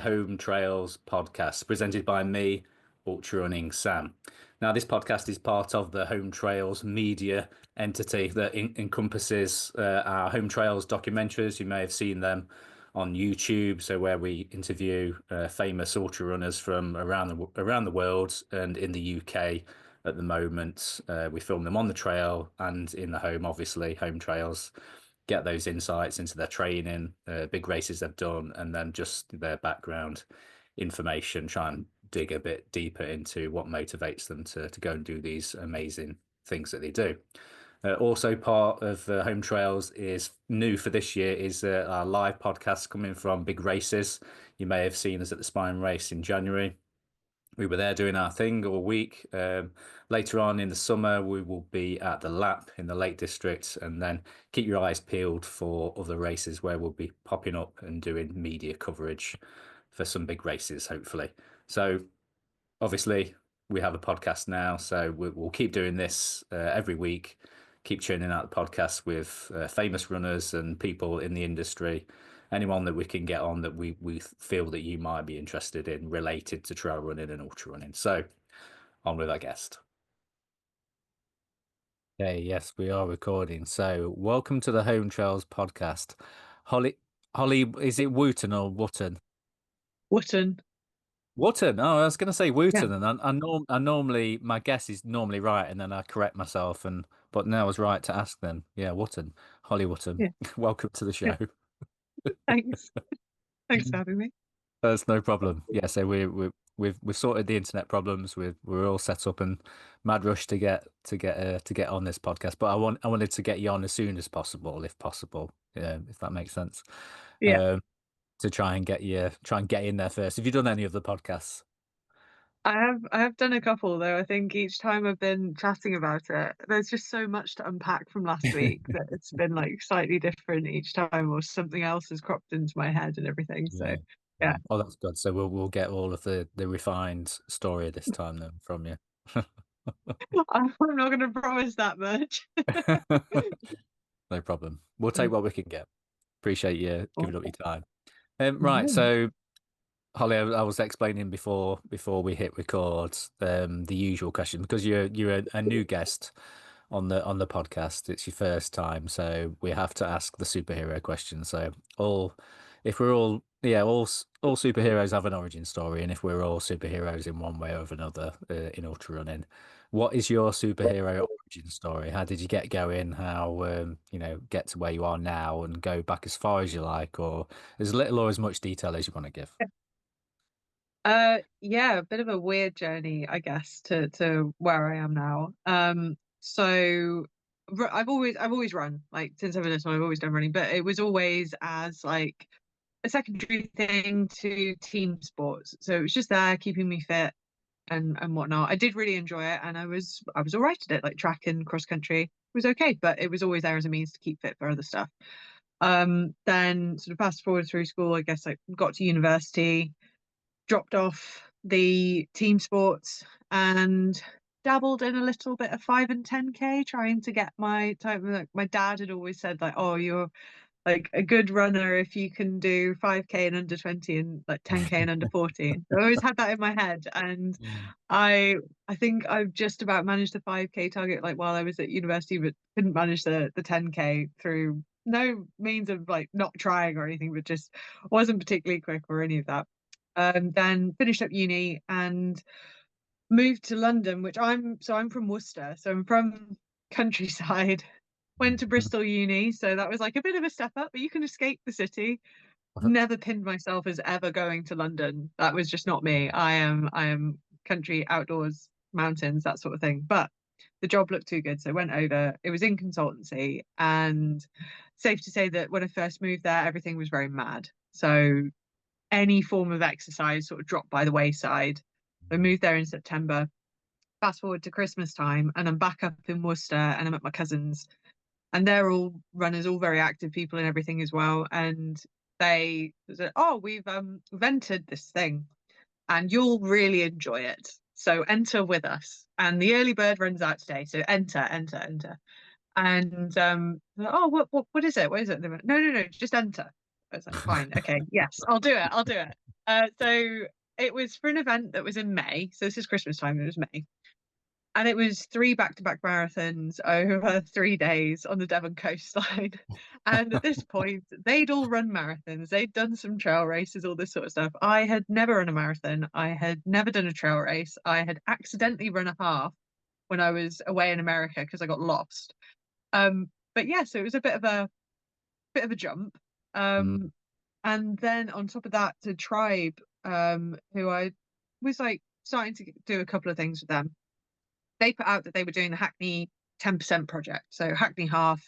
Home Trails podcast presented by me, Ultra Running Sam. Now, this podcast is part of the Home Trails media entity that encompasses our Home Trails documentaries. You may have seen them on YouTube, so where we interview famous ultra runners from around the world and in the UK at the moment. We film them on the trail and in the home, obviously, Home Trails. Get those insights into their training, big races they've done, and then just their background information. Try and dig a bit deeper into what motivates them to go and do these amazing things that they do. Also part of Home Trails is new for this year is our live podcast coming from big races. You may have seen us at the Spine Race in January. We were there doing our thing all week. Later on in the summer, we will be at the Lap in the Lake District, and then keep your eyes peeled for other races where we'll be popping up and doing media coverage for some big races, hopefully. So obviously we have a podcast now, so we'll keep doing this every week, keep churning out the podcasts with famous runners and people in the industry, anyone that we can get on that we feel that you might be interested in related to trail running and ultra running. So on with our guest. Okay, yes, we are recording. So welcome to the Home Trails podcast. Holly, is it Wooten or Wootten? Wootten. Wooten. Oh, I was going to say Wooten, Yeah. and I normally my guess is normally right, and then I correct myself, but now I was right to ask then. Yeah, Wooten, Holly Wooten. Yeah. Welcome to the Yeah. show. Thanks. Thanks for having me. That's no problem. Yeah, so we've sorted the internet problems. We're all set up and mad rush to get on this podcast. But I wanted to get you on as soon as possible, if possible. If that makes sense. Yeah. Um, to try and get in there first. Have you done any of the podcasts? I have done a couple though. I think each time I've been chatting about it, there's just so much to unpack from last week that it's been like slightly different each time, or something else has cropped into my head and everything. So Yeah. yeah. Oh, that's good. So we'll get all of the refined story this time then from you. I'm not going to promise that much. No problem. We'll take what we can get. Appreciate you giving up your time. Right. No. So Holly, I was explaining before we hit record the usual question because you're a new guest on the podcast. It's your first time, so we have to ask the superhero question. So if we're all superheroes have an origin story, and if we're all superheroes in one way or another in ultra running, what is your superhero origin story? How did you get going? How get to where you are now and go back as far as you like, or as little or as much detail as you want to give? Yeah, a bit of a weird journey, I guess, to where I am now. So I've always run, like since I've been little, I've always done running, but it was always as like a secondary thing to team sports. So it was just there keeping me fit and whatnot. I did really enjoy it, and I was all right at it, like track and cross country was okay, but it was always there as a means to keep fit for other stuff. Then sort of fast forward through school, I guess I got to university, dropped off the team sports and dabbled in a little bit of 5 and 10K, trying to get my time. Like, my dad had always said, like, oh, you're like a good runner if you can do 5K and under 20 and like 10K and under 40. So I always had that in my head. And I think I've just about managed the 5K target like while I was at university, but couldn't manage the 10K through no means of like not trying or anything, but just wasn't particularly quick or any of that. Then finished up uni and moved to London, which I'm from Worcester, so I'm from countryside. Went to Bristol Uni, so that was like a bit of a step up, but you can escape the city. Never pinned myself as ever going to London. That was just not me. I am country, outdoors, mountains, that sort of thing. But the job looked too good, so I went over. It was in consultancy, and safe to say that when I first moved there, everything was very mad. So any form of exercise sort of dropped by the wayside. I moved there in September. Fast forward to Christmas time, and I'm back up in Worcester, and I'm at my cousin's, and they're all runners, all very active people and everything as well. And they said, "Oh, we've entered this thing, and you'll really enjoy it. So enter with us. And the early bird runs out today. So enter, enter, enter." And oh, what is it? What is it? They went, no, no, no, just enter. I was like, fine, okay, yes, I'll do it. I'll do it. So it was for an event that was in May. So this is Christmas time. It was May. And it was three back-to-back marathons over 3 days on the Devon coastline. And at this point, they'd all run marathons. They'd done some trail races, all this sort of stuff. I had never run a marathon. I had never done a trail race. I had accidentally run a half when I was away in America because I got lost. But yeah, so it was a bit of a jump. Mm. And then on top of that, the tribe, who I was like starting to do a couple of things with them. They put out that they were doing the Hackney 10% project. So Hackney Half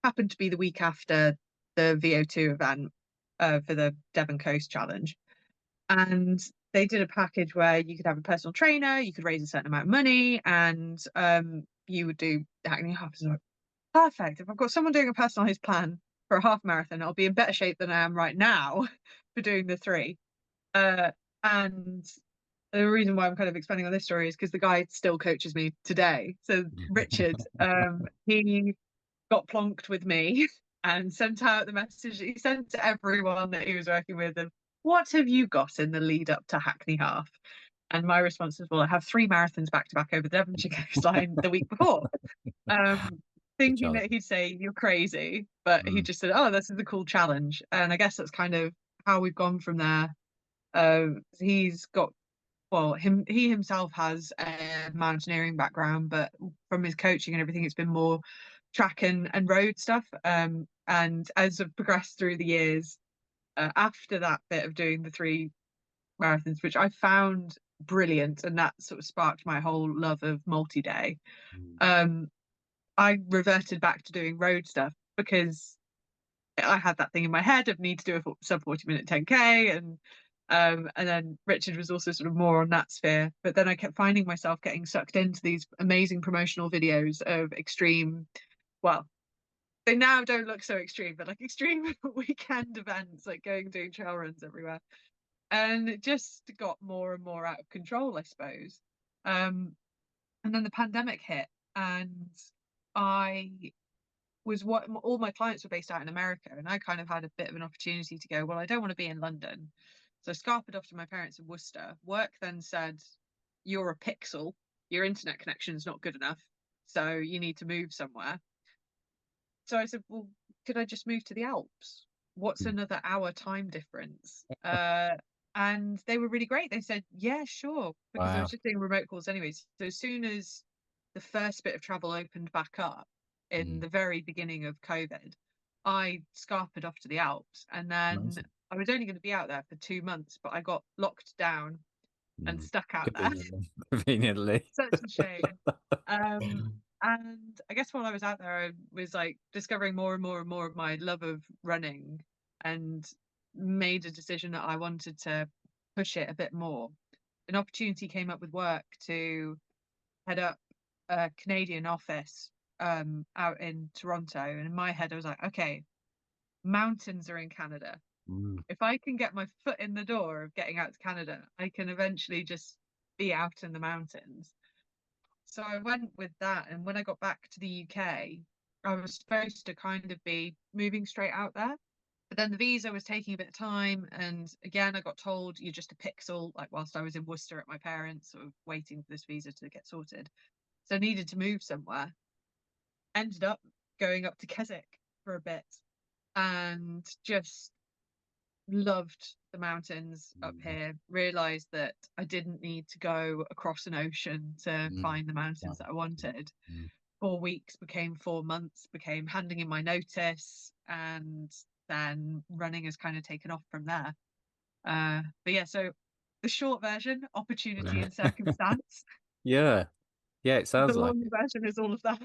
happened to be the week after the VO2 event for the Devon Coast Challenge. And they did a package where you could have a personal trainer, you could raise a certain amount of money, and you would do the Hackney Half. So like, perfect. If I've got someone doing a personalized plan for a half marathon, I'll be in better shape than I am right now for doing the three. Uh, and the reason why I'm kind of expanding on this story is because the guy still coaches me today. So Richard, he got plonked with me and sent out the message he sent to everyone that he was working with of what have you got in the lead up to Hackney Half? And my response was, well, I have three marathons back to back over the Devonshire coastline the week before. Um, Good Thinking challenge. that he'd say you're crazy, but he Mm. just said, "Oh, this is a cool challenge," and I guess that's kind of how we've gone from there. He's got he himself has a mountaineering background, but from his coaching and everything, it's been more track and road stuff. And as I've progressed through the years, after that bit of doing the three marathons, which I found brilliant, and that sort of sparked my whole love of multi-day. Mm. Um, I reverted back to doing road stuff because I had that thing in my head of need to do a sub 40-minute 10K, and then Richard was also sort of more on that sphere. But then I kept finding myself getting sucked into these amazing promotional videos of extreme, well, they now don't look so extreme, but like extreme weekend events, like going doing trail runs everywhere. And it just got more and more out of control, I suppose. And then the pandemic hit, and I was what all my clients were based out in America, and I kind of had a bit of an opportunity to go, well, I don't want to be in London. So I scarpered off to my parents in Worcester. Work then said, you're a pixel, your internet connection is not good enough, so you need to move somewhere. So I said, well, could I just move to the Alps? What's Mm. another hour time difference? And they were really great. They said, yeah, sure, because I was Wow. just doing remote calls anyways. So as soon as the first bit of travel opened back up in Mm. the very beginning of COVID, I scarpered off to the Alps. And then Amazing. I was only going to be out there for 2 months, but I got locked down and Mm. stuck out there. Conveniently. Conveniently. Such a shame. And I guess while I was out there, I was like discovering more and more and more of my love of running, and made a decision that I wanted to push it a bit more. An opportunity came up with work to head up a Canadian office out in Toronto. And in my head, I was like, okay, mountains are in Canada. Mm. If I can get my foot in the door of getting out to Canada, I can eventually just be out in the mountains. So I went with that. And when I got back to the UK, I was supposed to kind of be moving straight out there. But then the visa was taking a bit of time. And again, I got told you're just a pixel, like whilst I was in Worcester at my parents, sort of waiting for this visa to get sorted. So I needed to move somewhere. Ended up going up to Keswick for a bit and just loved the mountains up Mm. here. Realized that I didn't need to go across an ocean to Mm. find the mountains Wow. that I wanted. Mm. 4 weeks became 4 months, became handing in my notice, and then running has kind of taken off from there. But yeah, so the short version, opportunity and circumstance. Yeah. Yeah, it The sounds like long version is all of that.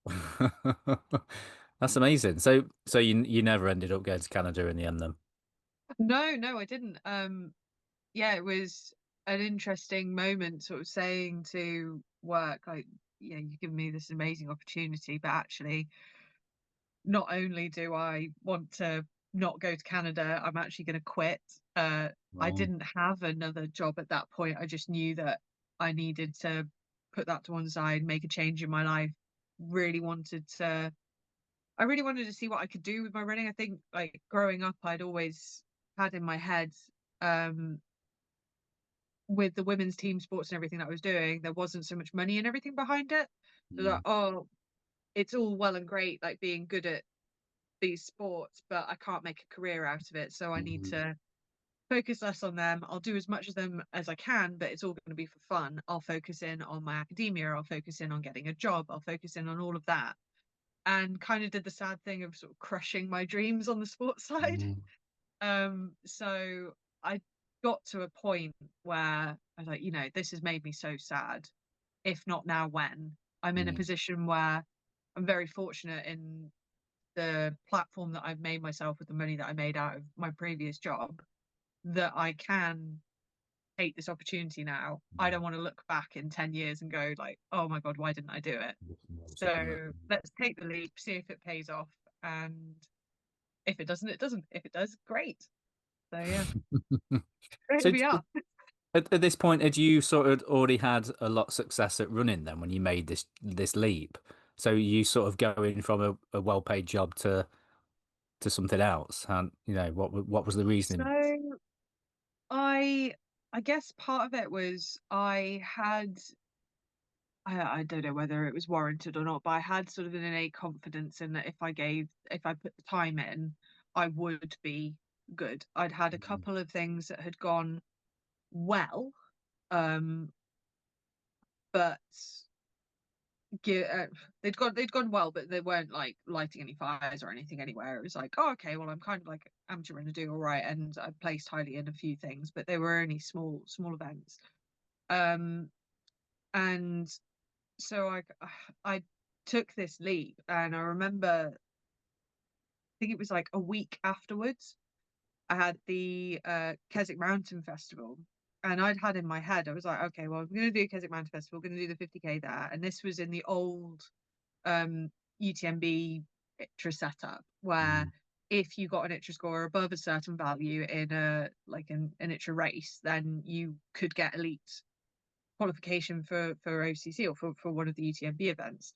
it. That's amazing. So you never ended up going to Canada in the end then? No, no, I didn't. Yeah, it was an interesting moment, sort of saying to work, like, yeah, you've given me this amazing opportunity, but actually, not only do I want to not go to Canada, I'm actually going to quit. I Wow. didn't have another job at that point. I just knew that I needed to put that to one side, make a change in my life. Really wanted to, I really wanted to see what I could do with my running. I think like growing up, I'd always had in my head with the women's team sports and everything that I was doing, there wasn't so much money and everything behind it. So like, oh, it's all well and great like being good at these sports, but I can't make a career out of it. So I need to focus less on them. I'll do as much of them as I can, but it's all going to be for fun. I'll focus in on my academia. I'll focus in on getting a job. I'll focus in on all of that. And kind of did the sad thing of sort of crushing my dreams on the sports side. So I got to a point where I was like, this has made me so sad. If not now, when? I'm in a position where I'm very fortunate in the platform that I've made myself with the money that I made out of my previous job, that I can take this opportunity now. I don't want to look back in 10 years and go like, oh my God, why didn't I do it? So let's take the leap, see if it pays off. And if it doesn't, it doesn't. If it does, great. So yeah, great So to be up. at this point, had you sort of already had a lot of success at running then when you made this leap? So you sort of going from a well-paid job to something else, and what was the reasoning? So I I guess part of it was I don't know whether it was warranted or not, but I had sort of an innate confidence in that if I put the time in, I would be good. I'd had a couple of things that had gone well, um, but they'd gone well, but they weren't like lighting any fires or anything anywhere. It was like, oh, okay, well, I'm kind of like amateur and doing all right, and I placed highly in a few things, but they were only small events. Um, and so I took this leap, and I remember, I think it was like a week afterwards, I had the Keswick Mountain Festival, and I'd had in my head, I was like, okay, well, I'm going to do Keswick Mountain Festival, going to do the 50k there, and this was in the old UTMB ITRA setup, where if you got an ITRA score above a certain value in an ITRA race, then you could get elite qualification for OCC or for one of the UTMB events.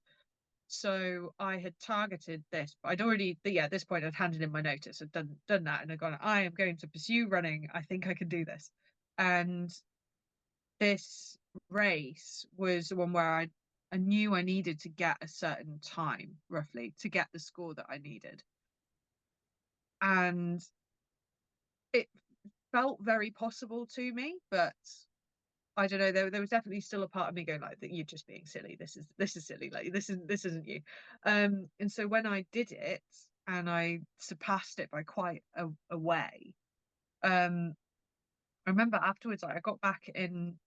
So I had targeted this, but at this point I'd handed in my notice. I'd done that, and I'd gone, I am going to pursue running. I think I can do this. And this race was the one where I knew I needed to get a certain time, roughly, to get the score that I needed. And it felt very possible to me, but I don't know. There was definitely still a part of me going like, that you're just being silly. This is silly. Like this isn't you. And so when I did it and I surpassed it by quite a way, I remember afterwards, like I got back in,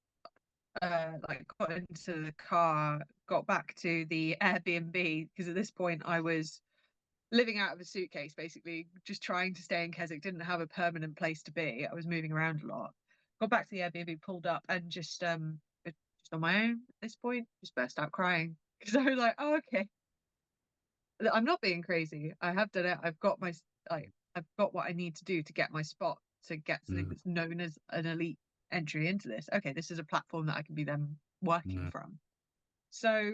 got into the car, got back to the Airbnb, because at this point I was living out of a suitcase, basically just trying to stay in Keswick. Didn't have a permanent place to be. I was moving around a lot. Got back to the Airbnb, pulled up, and just on my own at this point, just burst out crying because I was like, oh, okay, I'm not being crazy. I have done it. I've got what I need to do to get my spot, to get something that's known as an elite entry into this. Okay, this is a platform that I can be then working from. So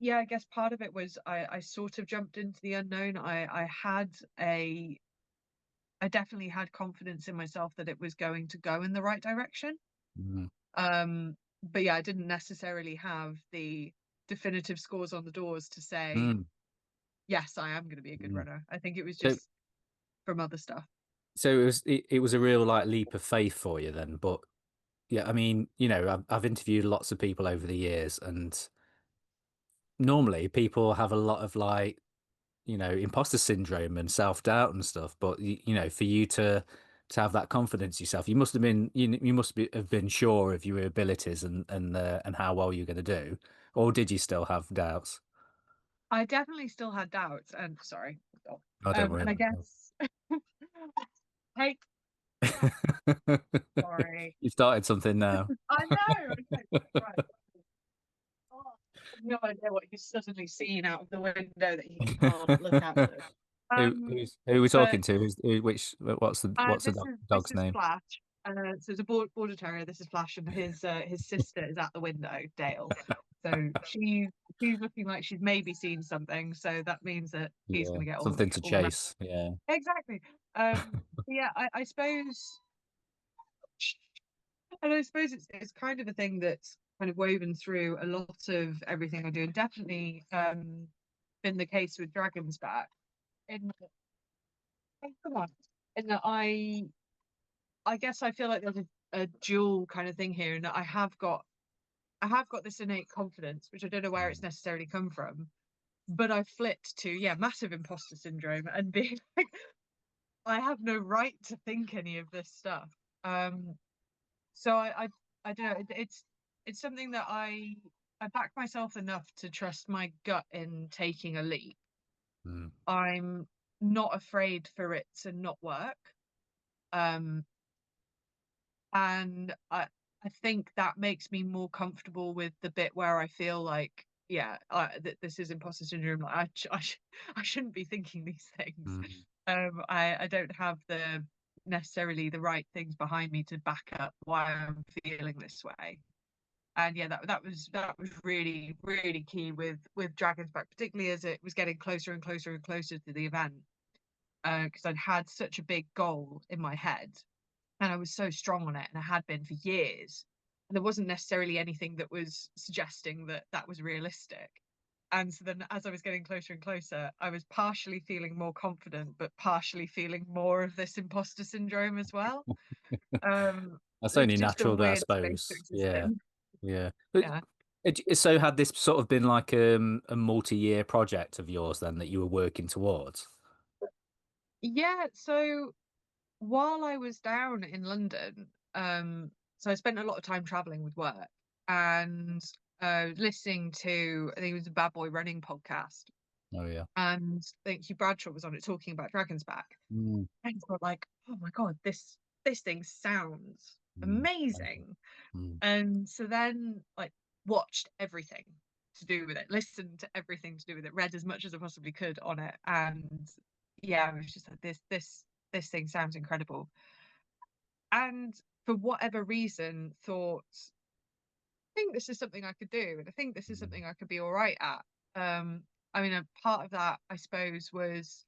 yeah, I guess part of it was I sort of jumped into the unknown. I definitely had confidence in myself that it was going to go in the right direction. But yeah, I didn't necessarily have the definitive scores on the doors to say, yes, I am going to be a good runner. I think it was So just from other stuff. so it was a real like leap of faith for you then, but yeah, I mean, I've interviewed lots of people over the years, and normally people have a lot of like, imposter syndrome and self-doubt and stuff. But for you to have that confidence yourself, you must have been you must have been sure of your abilities and how well you're going to do, or did you still have doubts? I definitely still had doubts, and sorry. Oh, don't worry And I about guess, hey, sorry. You started something now. I know. Okay, right. Oh, no idea what he's suddenly seen out of the window that he can't look out of. Who are we But talking to? What's the this dog's is name? Flash. So it's a border terrier. This is Flash, and his sister is at the window, Dale. So she's looking like she's maybe seen something. So that means that he's Yeah, going to get something to all the chase. Yeah. exactly. Yeah, I suppose And I suppose it's kind of a thing that's kind of woven through a lot of everything I do, and definitely been the case with Dragon's Back. In oh, come on, in that I guess I feel like there's a dual kind of thing here, and that I have got this innate confidence, which I don't know where it's Mm, necessarily come from, but I flipped to yeah, massive imposter syndrome and being like, I have no right to think any of this stuff. Um, so I don't know. It's something that I back myself enough to trust my gut in taking a leap. mm, I'm not afraid for it to not work. Um, and I think that makes me more comfortable with the bit where I feel like yeah, this is imposter syndrome. Like I shouldn't be thinking these things. mm, I don't have the necessarily the right things behind me to back up why I'm feeling this way. And yeah, that was really really key with Dragon's Back, particularly as it was getting closer and closer and closer to the event. Because I'd had such a big goal in my head, and I was so strong on it, and I had been for years. And there wasn't necessarily anything that was suggesting that that was realistic. And so then, as I was getting closer and closer, I was partially feeling more confident, but partially feeling more of this imposter syndrome as well. That's It's only just a natural, though, I weird space to suppose. exist Yeah, in. yeah. But Yeah. so had this sort of been like a multi-year project of yours then that you were working towards? Yeah. So while I was down in London, so I spent a lot of time traveling with work and listening to, I think it was a Bad Boy Running podcast, Oh yeah. and I think Hugh Bradshaw was on it talking about Dragon's Back. Mm, And I was like, oh my God, this thing sounds mm, amazing. mm, And so then like watched everything to do with it, listened to everything to do with it, read as much as I possibly could on it. And yeah, I was just like, this thing sounds incredible. And for whatever reason, thought, I think this is something I could do, and I think this is mm, something I could be all right at. I mean, a part of that, I suppose, was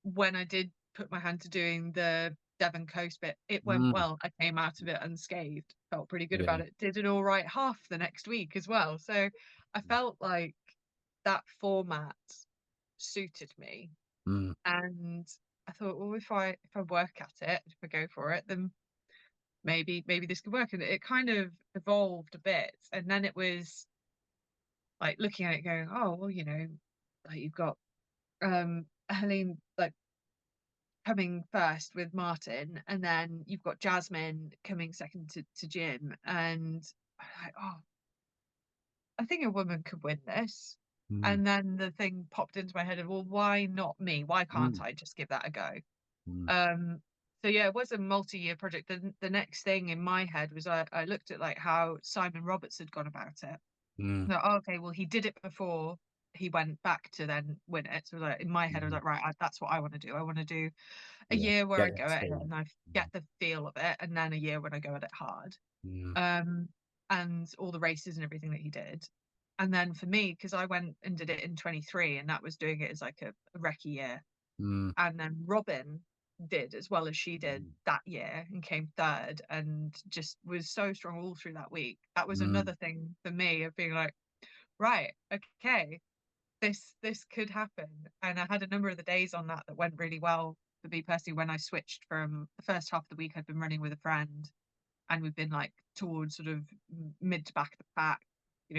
when I did put my hand to doing the Devon Coast bit, it went mm, well. I came out of it unscathed, felt pretty good yeah. about it. Did an all right half the next week as well. So I felt like that format suited me. Mm, And I thought, well, if I work at it, if I go for it, then maybe this could work. And it kind of evolved a bit. And then it was like looking at it going, oh, well, like you've got Helene like coming first with Martin, and then you've got Jasmine coming second to Jim. And I'm like, oh, I think a woman could win this. mm, And then the thing popped into my head of, well, why not me? Why can't mm, I just give that a go? mm, Um, so yeah, it was a multi-year project. The next thing in my head was I looked at like how Simon Roberts had gone about it. mm, No, oh, okay, well he did it before he went back to then win it. So like in my head, I was mm. like, right, that's what I want to do. I want to do a Yeah. year where Get I the go at it experience. and I get the feel of it, and then a year when I go at it hard. Mm, Um, and all the races and everything that he did. And then for me, because I went and did it in 23, and that was doing it as like a recce year. mm, And then Robin did as well as she did mm, that year and came third and just was so strong all through that week. That was mm, another thing for me of being like, right, okay, this could happen. And I had a number of the days on that went really well for me personally when I switched from the first half of the week I'd been running with a friend, and we've been like towards sort of mid to back of the pack,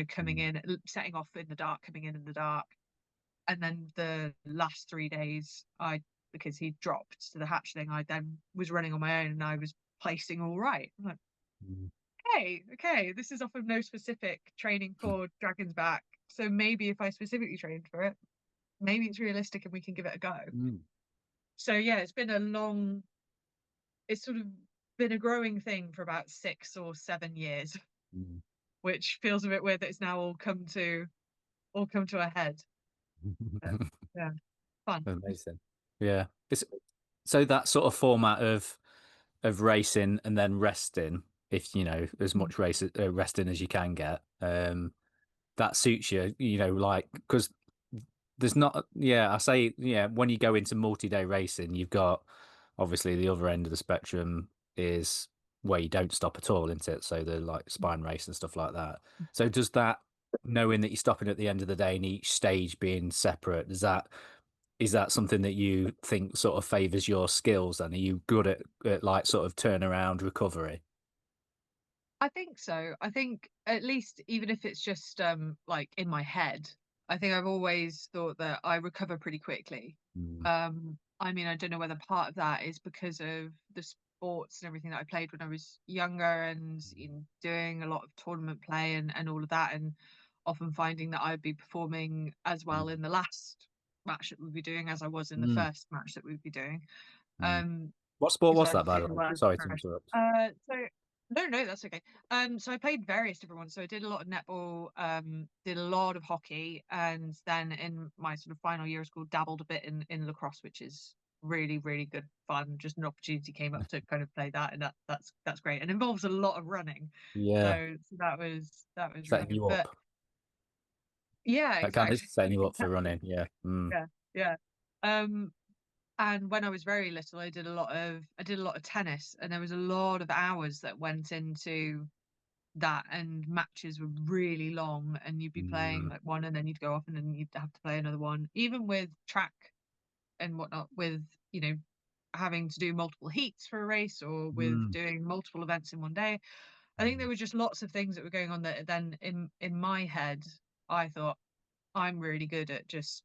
coming mm, in, setting off in the dark, coming in the dark. And then the last 3 days, because he dropped to the hatch thing, I then was running on my own and I was placing all right. I'm like, mm, hey, okay, this is off of no specific training for Dragon's Back. So maybe if I specifically trained for it, maybe it's realistic and we can give it a go. mm, So yeah, it's sort of been a growing thing for about 6 or 7 years, mm. which feels a bit weird that it's now all come to a head. But yeah, fun. Amazing. Yeah. It's so that sort of format of racing and then resting, if you know as much resting as you can get, that suits you. You know, like because there's not. Yeah, I say yeah. When you go into multi-day racing, you've got obviously the other end of the spectrum is where you don't stop at all, isn't it? So the like spine race and stuff like that. So does that, knowing that you're stopping at the end of the day and each stage being separate, is that something that you think sort of favors your skills? And are you good at like sort of turnaround recovery? I think so. I think at least even if it's just like in my head, I think I've always thought that I recover pretty quickly. Mm, I mean, I don't know whether part of that is because of the sports and everything that I played when I was younger and in doing a lot of tournament play and all of that, and often finding that I'd be performing as well mm, in the last match that we'd be doing as I was in the mm, first match that we'd be doing. mm. Um, What sport so was I that, by the particularly way? well Sorry to progressed. interrupt. So no, no, that's okay. So I played various different ones. So I did a lot of netball, did a lot of hockey, and then in my sort of final year of school, dabbled a bit in lacrosse, which is really, really good fun. Just an opportunity came up to kind of play that, and that's great, and involves a lot of running. Yeah, So that was really setting good. you up. But yeah, That kind of exactly, setting you up for exactly. running. Yeah. Mm, Yeah, yeah. Um, and when I was very little, I did a lot of tennis, and there was a lot of hours that went into that, and matches were really long, and you'd be playing mm, like one, and then you'd go off, and then you'd have to play another one. Even with track and whatnot, with having to do multiple heats for a race, or with mm, doing multiple events in one day, I think there mm, were just lots of things that were going on that then in my head, I thought I'm really good at just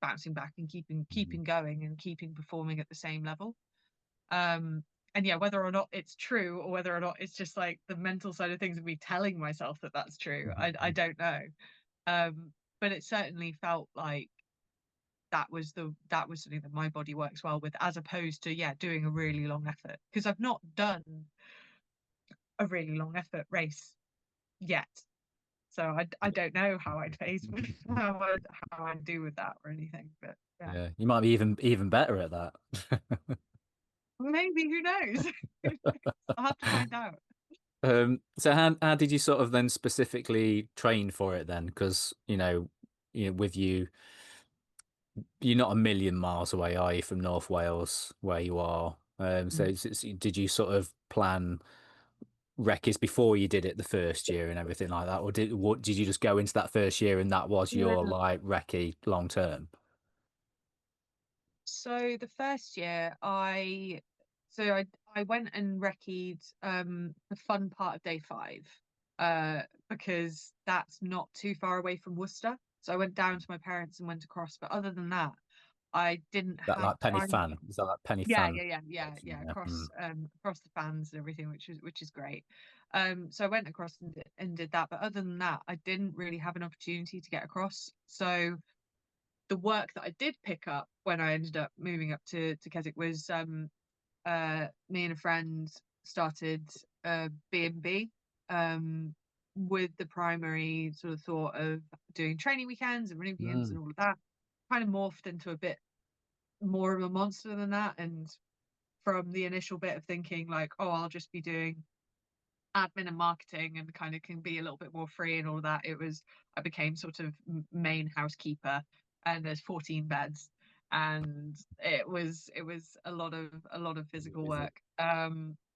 bouncing back and mm, keeping going and keeping performing at the same level. Um, and yeah, whether or not it's true, or whether or not it's just like the mental side of things of me telling myself that that's true, I mm, don't know. But it certainly felt like that was something that my body works well with, as opposed to yeah doing a really long effort, because I've not done a really long effort race yet. So I don't know how I'd phase with how I'd do with that or anything. But yeah, yeah, you might be even better at that. maybe, who knows? I'll have to find out. So how did you sort of then specifically train for it then? Because with you, you're not a million miles away, are you, from North Wales where you are? So did you sort of plan recce's before you did it the first year and everything like that, or did you just go into that first year and that was your Yeah. like recce long term? So the first year I went and recce'd the fun part of day five, because that's not too far away from Worcester. So I went down to my parents and went across. But other than that, I didn't That have like Penny time. Fan? Is that like Penny Yeah, Fan yeah, yeah, yeah, section? yeah, Yeah. Mm. across the fans and everything, which is great. So I went across and did that. But other than that, I didn't really have an opportunity to get across. So the work that I did pick up when I ended up moving up to Keswick was me and a friend started B&B, with the primary sort of thought of doing training weekends and running weekends Mm. and all of that. Kind of morphed into a bit more of a monster than that, and from the initial bit of thinking like, oh, I'll just be doing admin and marketing and kind of can be a little bit more free and all of that. I became sort of main housekeeper, and there's 14 beds, and it was a lot of Really physical busy. work.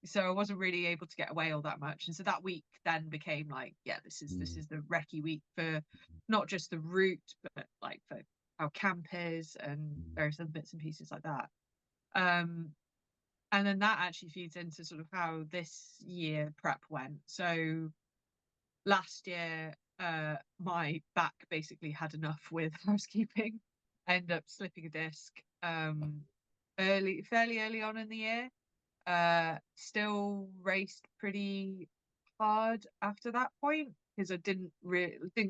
So I wasn't really able to get away all that much, and so that week then became like, yeah, this Mm. is the recce week for not just the route, but like for how camp is and Mm. various other bits and pieces like that. Um, and then that actually feeds into sort of how this year prep went. So last year, my back basically had enough with housekeeping. I ended up slipping a disc fairly early on in the year. Still raced pretty hard after that point, because I didn't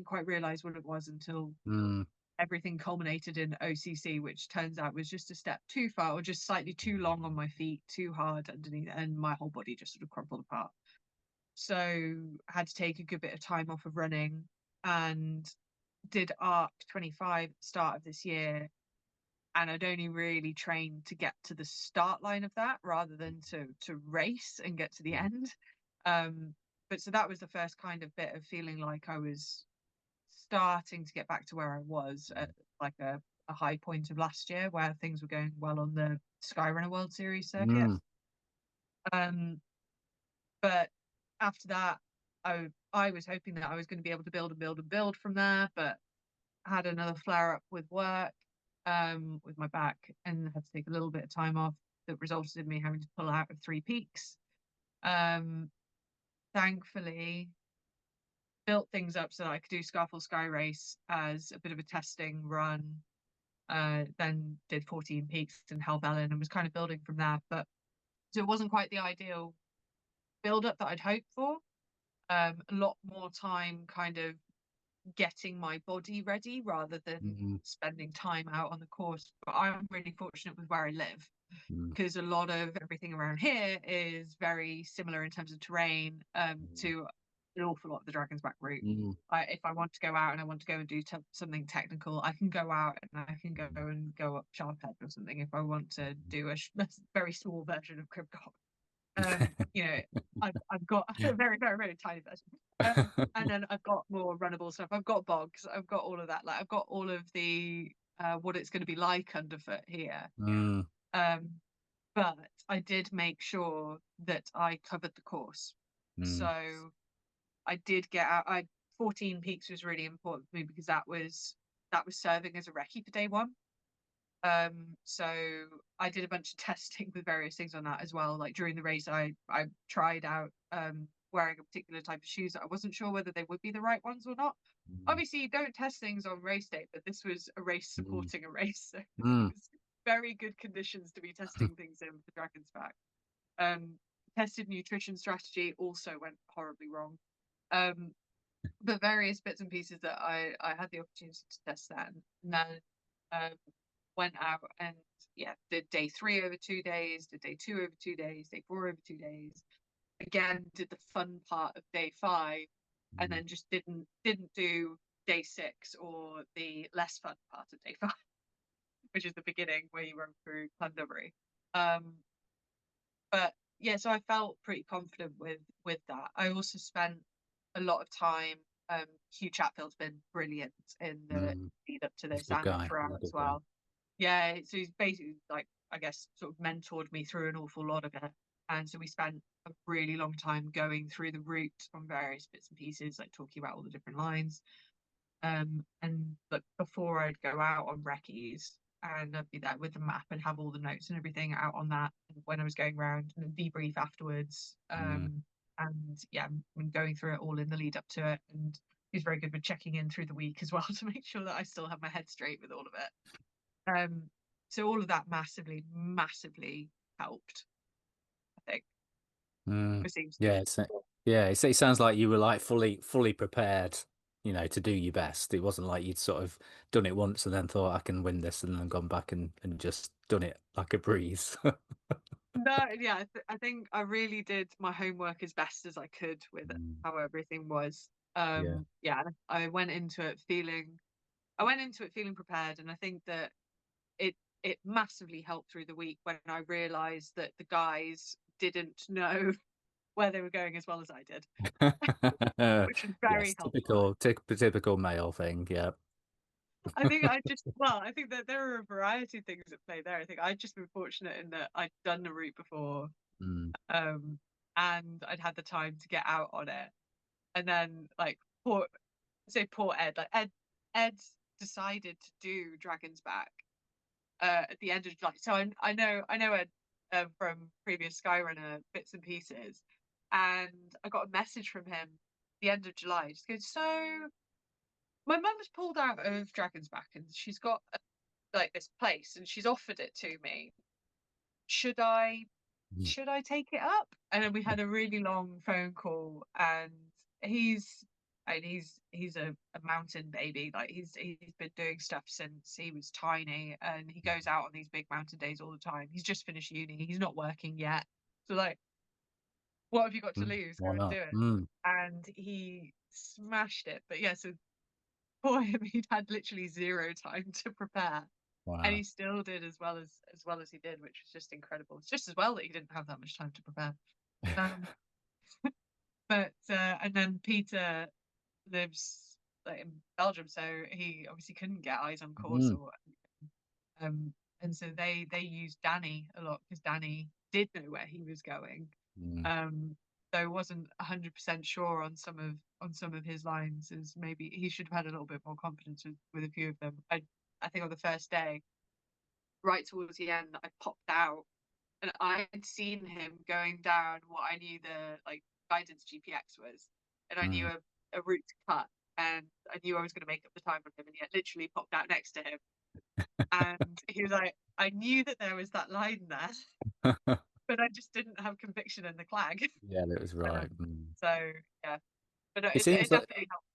quite realize what it was until Mm. everything culminated in OCC, which turns out was just a step too far, or just slightly too long on my feet, too hard underneath, and my whole body just sort of crumpled apart. So I had to take a good bit of time off of running, and did ARC 25 at the start of this year. And I'd only really trained to get to the start line of that rather than to race and get to the end. Um, but so that was the first kind of bit of feeling like I was starting to get back to where I was at like a high point of last year, where things were going well on the Skyrunner World Series circuit. Mm. Um, But after that, I was hoping that I was going to be able to build and build and build from there, but I had another flare up with work, with my back, and had to take a little bit of time off that resulted in me having to pull out of 3 peaks. Um, Thankfully, built things up so that I could do Scarfall Sky Race as a bit of a testing run. Then did 14 peaks in Helvellyn and was kind of building from there. But so it wasn't quite the ideal build up that I'd hoped for. A lot more time kind of getting my body ready rather than spending time out on the course. But I'm really fortunate with where I live because a lot of everything around here is very similar in terms of terrain to an awful lot of the Dragon's Back route. If I want to go out and I want to go and do something technical, I can go out and I can go up Sharphead or something if I want to do a very small version of Cribcock. You know, I've got a very, very, very tiny version. And then I've got more runnable stuff. I've got bogs. I've got all of that. Like I've got all of the what it's going to be like underfoot here. But I did make sure that I covered the course. So I did get out. 14 peaks was really important for me because that was serving as a recce for day one. So I did a bunch of testing with various things on that as well. Like during the race, I tried out wearing a particular type of shoes that I wasn't sure whether they would be the right ones or not. Obviously, you don't test things on race day, but this was a race supporting a race, so it was very good conditions to be testing things in for Dragon's Back. Tested nutrition strategy, also went horribly wrong. But various bits and pieces that I had the opportunity to test that, and then went out and did day 3 over 2 days, did day 2 over 2 days, day 4 over 2 days. Again, did the fun part of day 5, and then just didn't do day 6 or the less fun part of day 5, which is the beginning where you run through Clondubbery. But yeah, so I felt pretty confident with that. I also spent a lot of time. Hugh Chatfield's been brilliant in the lead up to this and throughout as well. Yeah, so he's basically like, I guess, sort of mentored me through an awful lot of it. And so we spent a really long time going through the route on various bits and pieces, like talking about all the different lines. And but before I'd go out on recce's, and I'd be there with the map and have all the notes and everything out on that when I was going around, and debrief afterwards. And yeah, I'm going through it all in the lead up to it. And he's very good with checking in through the week as well to make sure that I still have my head straight with all of it. So all of that massively, massively helped, I think. It seems to. It sounds like you were like fully prepared, you know, to do your best. It wasn't like you'd sort of done it once and then thought I can win this and then gone back and just done it like a breeze. No, yeah, I think I really did my homework as best as I could with how everything was. I went into it feeling prepared, and I think that it massively helped through the week when I realized that the guys didn't know where they were going as well as I did, which was very helpful. Typical male thing. Yeah. I think that there are a variety of things at play there. I think I'd just been fortunate in that I'd done the route before, and I'd had the time to get out on it. And then like poor Ed, like Ed decided to do Dragon's Back at the end of July. So I know Ed from previous Skyrunner bits and pieces, and I got a message from him at the end of July. Just goes, so my mum's pulled out of Dragon's Back and she's got like this place and she's offered it to me. Should I take it up? And then we had a really long phone call, and he's a mountain baby. Like he's been doing stuff since he was tiny, and he goes out on these big mountain days all the time. He's just finished uni. He's not working yet. So like, what have you got to lose? Go and do it. And he smashed it. But yeah, so for him, he'd had literally zero time to prepare. Wow. And he still did as well as he did, which was just incredible. It's just as well that he didn't have that much time to prepare. But and then Peter lives like in Belgium, so he obviously couldn't get eyes on course and so they used Danny a lot because Danny did know where he was going. though wasn't 100% sure on some of his lines, as maybe he should have had a little bit more confidence with a few of them. I think on the first day, right towards the end, I popped out and I had seen him going down what I knew the like guidance GPX was, and I knew Mm. a route to cut, and I knew I was going to make up the time on him, and yet literally popped out next to him, and he was like, I knew that there was that line there, but I just didn't have conviction in the clag. Yeah, that was right. So yeah, but It it seems like, definitely helped.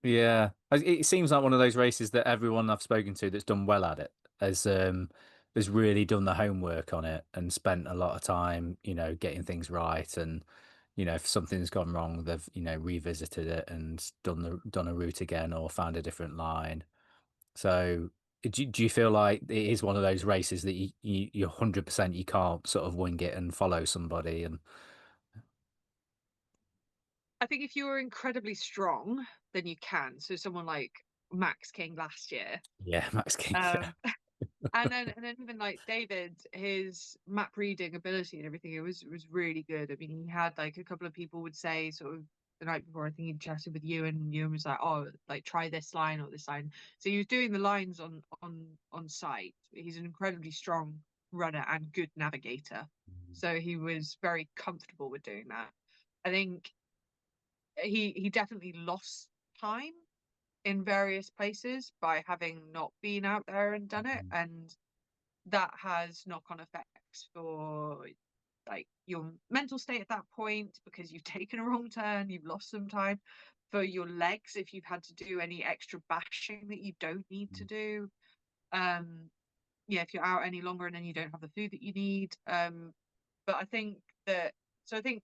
yeah, it seems like one of those races that everyone I've spoken to that's done well at it has really done the homework on it and spent a lot of time, getting things right. And if something's gone wrong, they've revisited it and done a route again or found a different line. So do you feel like it is one of those races that you 100% you can't sort of wing it and follow somebody and I think if you're incredibly strong, then you can. So someone like Max King last year. yeah, Max King, yeah. Um, and then even like David, his map reading ability and everything, it was really good. I mean, he had like a couple of people would say sort of the night before, I think he chatted with you, and you was like, oh, like try this line or this line. So he was doing the lines on site. He's an incredibly strong runner and good navigator. So he was very comfortable with doing that. I think he definitely lost time in various places by having not been out there and done it, and that has knock-on effects for like your mental state at that point because you've taken a wrong turn, you've lost some time, for your legs if you've had to do any extra bashing that you don't need to do. um yeah, if you're out any longer and then you don't have the food that you need. But I think that, so I think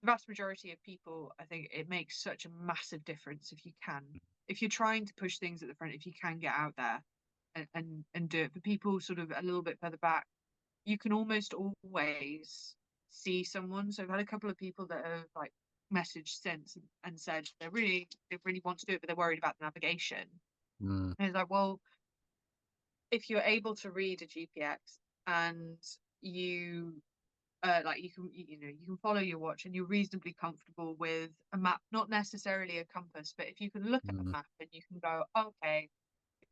the vast majority of people, I think it makes such a massive difference if you can, if you're trying to push things at the front, if you can get out there and do it. For people sort of a little bit further back, you can almost always see someone. So I've had a couple of people that have like messaged since and said they really want to do it, but they're worried about the navigation. Mm, And it's like, well, if you're able to read a GPX and you like you can follow your watch and you're reasonably comfortable with a map, not necessarily a compass, but if you can look at a mm, map and you can go, okay,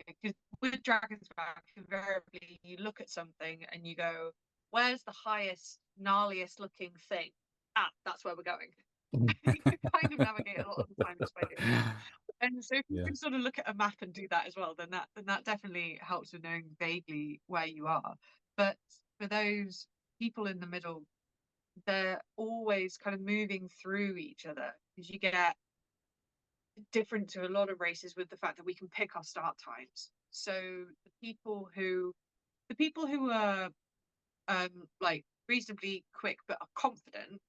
because with Dragon's Back, invariably you look at something and you go, where's the highest, gnarliest looking thing? Ah, that's where we're going. You kind of navigate a lot of the time this way. And so if you yeah. can sort of look at a map and do that as well, then that definitely helps with knowing vaguely where you are. But for those people in the middle, they're always kind of moving through each other, because you get different to a lot of races with the fact that we can pick our start times. So the people who are like reasonably quick but are confident,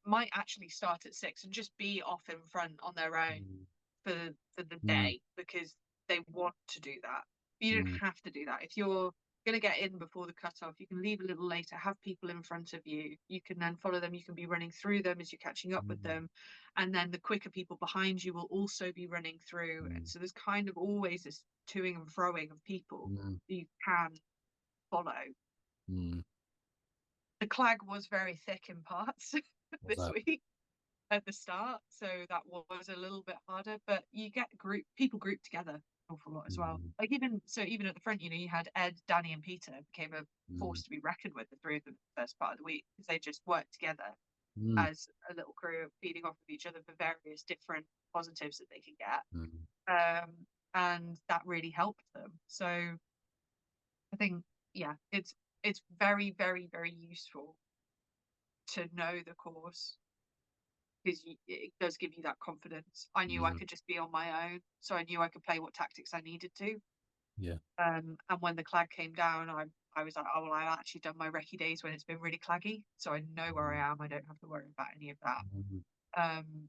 might actually start at 6 and just be off in front on their own Mm, for the mm, day because they want to do that. But you don't mm, have to do that. If you're going to get in before the cutoff, you can leave a little later, have people in front of you. You can then follow them. You can be running through them as you're catching up with mm, them. And then the quicker people behind you will also be running through. And mm, so there's kind of always this toing and froing of people mm. that you can follow. Mm. The clag was very thick in parts Was this that? week at the start, so that was a little bit harder. But you get people grouped together an awful lot as well. Mm, Like even at the front, you had Ed, Danny, and Peter became a mm, force to be reckoned with. The three of them the first part of the week, because they just worked together mm, as a little crew, feeding off of each other for various different positives that they could get, mm, and that really helped them. So I think, yeah, it's very very very useful to know the course, because it does give you that confidence. I knew I mm. could just be on my own, so I knew I could play what tactics I needed to. Yeah. And when the clag came down, I was like, oh well, I've actually done my recce days when it's been really claggy, so I know where Mm, I am. I don't have to worry about any of that. mm, Um,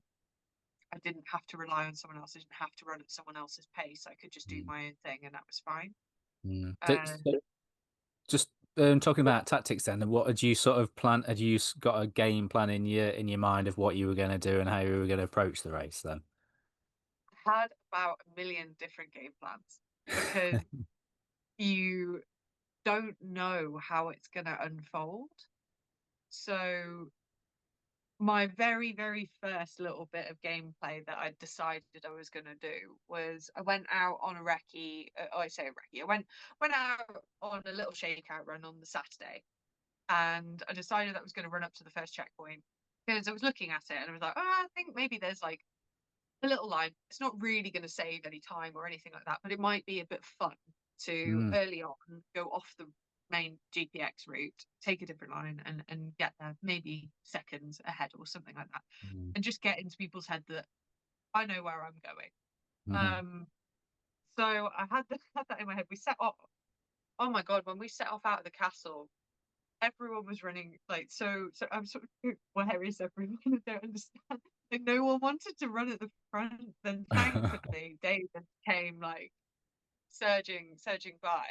I didn't have to rely on someone else. I didn't have to run at someone else's pace. I could just do mm, my own thing, and that was fine. So Um, just talking about tactics then, and what had you sort of plan? Had you got a game plan in your mind of what you were going to do and how you were going to approach the race then? I had about a million different game plans because you don't know how it's going to unfold. So my very, very first little bit of gameplay that I decided I was going to do was I went out on a recce. I say a recce. I went out on a little shakeout run on the Saturday, and I decided that I was going to run up to the first checkpoint because I was looking at it and I was like, oh, I think maybe there's like a little line. It's not really going to save any time or anything like that, but it might be a bit fun to Mm. early on go off the main GPX route, take a different line and get there maybe seconds ahead or something like that. Mm. And just get into people's head that I know where I'm going. Mhm. Um, so I had that in my head. We set off. Oh my God, when we set off out of the castle, everyone was running like so I'm sort of where is everyone? I don't understand. Like no one wanted to run at the front. Then thankfully David came like surging by.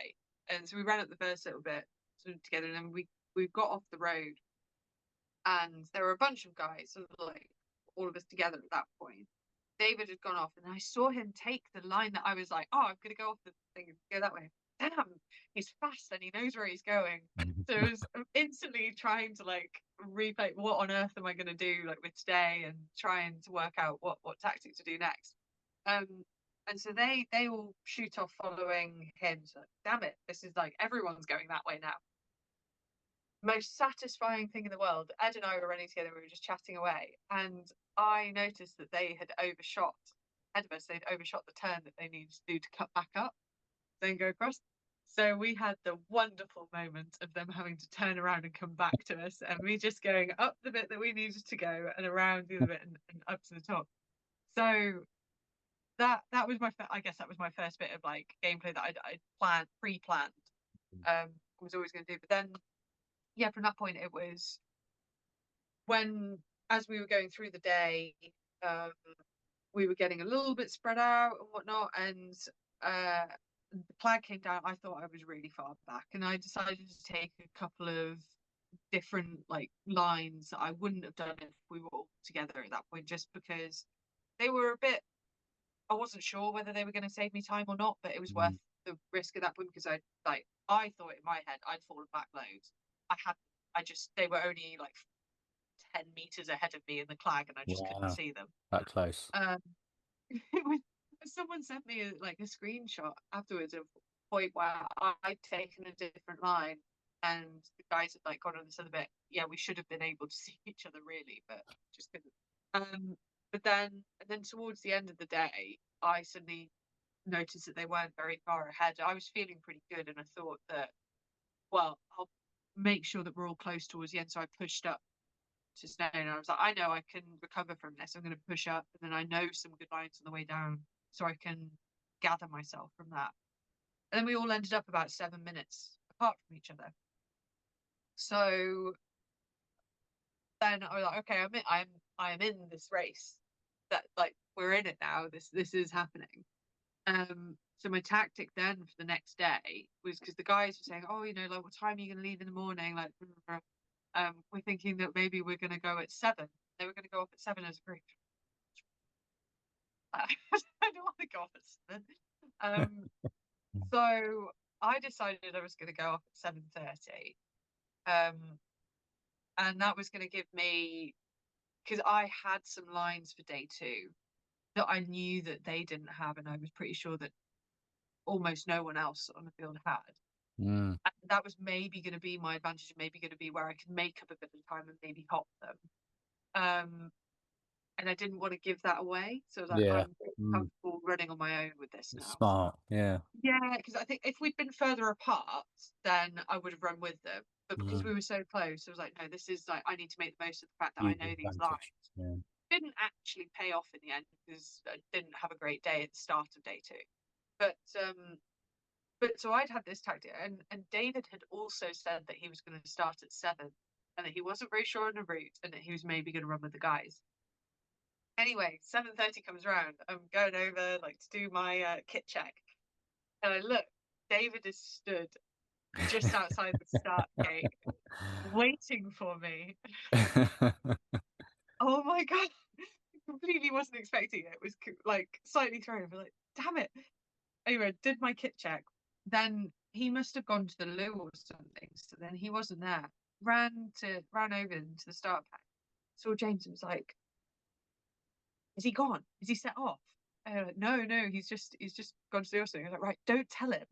And so we ran up the first little bit sort of together and then we got off the road and there were a bunch of guys, sort of like all of us together at that point. David had gone off, and I saw him take the line that I was like, "Oh, I'm gonna go off the thing and go that way." Damn, he's fast and he knows where he's going. So I was instantly trying to like replay what on earth am I gonna do like with today, and trying to work out what tactic to do next. Um, and so they all shoot off following him. So damn it, this is like everyone's going that way now. Most satisfying thing in the world. Ed and I were running together, we were just chatting away, and I noticed that they had overshot ahead of us, they'd overshot the turn that they needed to do to cut back up, then go across. So we had the wonderful moment of them having to turn around and come back to us, and we just going up the bit that we needed to go and around the other bit and up to the top. So that was I guess that was my first bit of like gameplay that I'd pre-planned. Was always going to do, but then yeah, from that point it was when, as we were going through the day, um, we were getting a little bit spread out and whatnot, and the flag came down. I thought I was really far back, and I decided to take a couple of different like lines that I wouldn't have done if we were all together at that point, just because they were a bit. I wasn't sure whether they were going to save me time or not, but it was worth Mm. the risk at that point because I thought in my head I'd fallen back loads. I had I just they were only like 10 meters ahead of me in the clag and I just couldn't Wow, see them. that close. Um, it was, someone sent me like a screenshot afterwards of a point where I'd taken a different line and the guys had like gone on this other bit. Yeah, we should have been able to see each other really, but just couldn't. But then towards the end of the day, I suddenly noticed that they weren't very far ahead. I was feeling pretty good and I thought that, well, I'll make sure that we're all close towards the end. So I pushed up to snow. And I was like, I know I can recover from this. I'm going to push up, and then I know some good lines on the way down, so I can gather myself from that. And then we all ended up about 7 minutes apart from each other. So then I was like, okay, I'm in this race. That like we're in it now. This is happening. So my tactic then for the next day was because the guys were saying, oh, like what time are you going to leave in the morning? Like, blah, blah, blah. We're thinking that maybe we're going to go at 7. They were going to go off at 7 as a group. I don't want to go off at 7. So I decided I was going to go off at 7:30. And that was going to give me, because I had some lines for day 2 that I knew that they didn't have, and I was pretty sure that almost no one else on the field had. Mm. And that was maybe going to be my advantage, maybe going to be where I could make up a bit of time and maybe hop them. And I didn't want to give that away. So I was like, Yeah. I'm Mm. comfortable running on my own with this now. Smart. Yeah. Yeah, because I think if we'd been further apart, then I would have run with them. But because Mm. we were so close, I was like, no, this is like, I need to make the most of the fact that I Huge know these lines. advantage. Yeah. Didn't actually pay off in the end because I didn't have a great day at the start of day 2. But so I'd had this tactic, and David had also said that he was going to start at 7 and that he wasn't very sure on the route and that he was maybe going to run with the guys. Anyway, 7:30 comes around. I'm going over like to do my kit check, and I look. David is stood just outside the start gate, waiting for me. Oh my God! I completely wasn't expecting it. It was like slightly thrown, but like, damn it. Anyway, did my kit check. Then he must have gone to the loo or something. So then he wasn't there. Ran over into the start pack. saw James and was like, "Is he gone? Is he set off?" And I'm like, no, he's just gone to do something. I was like, right, don't tell him.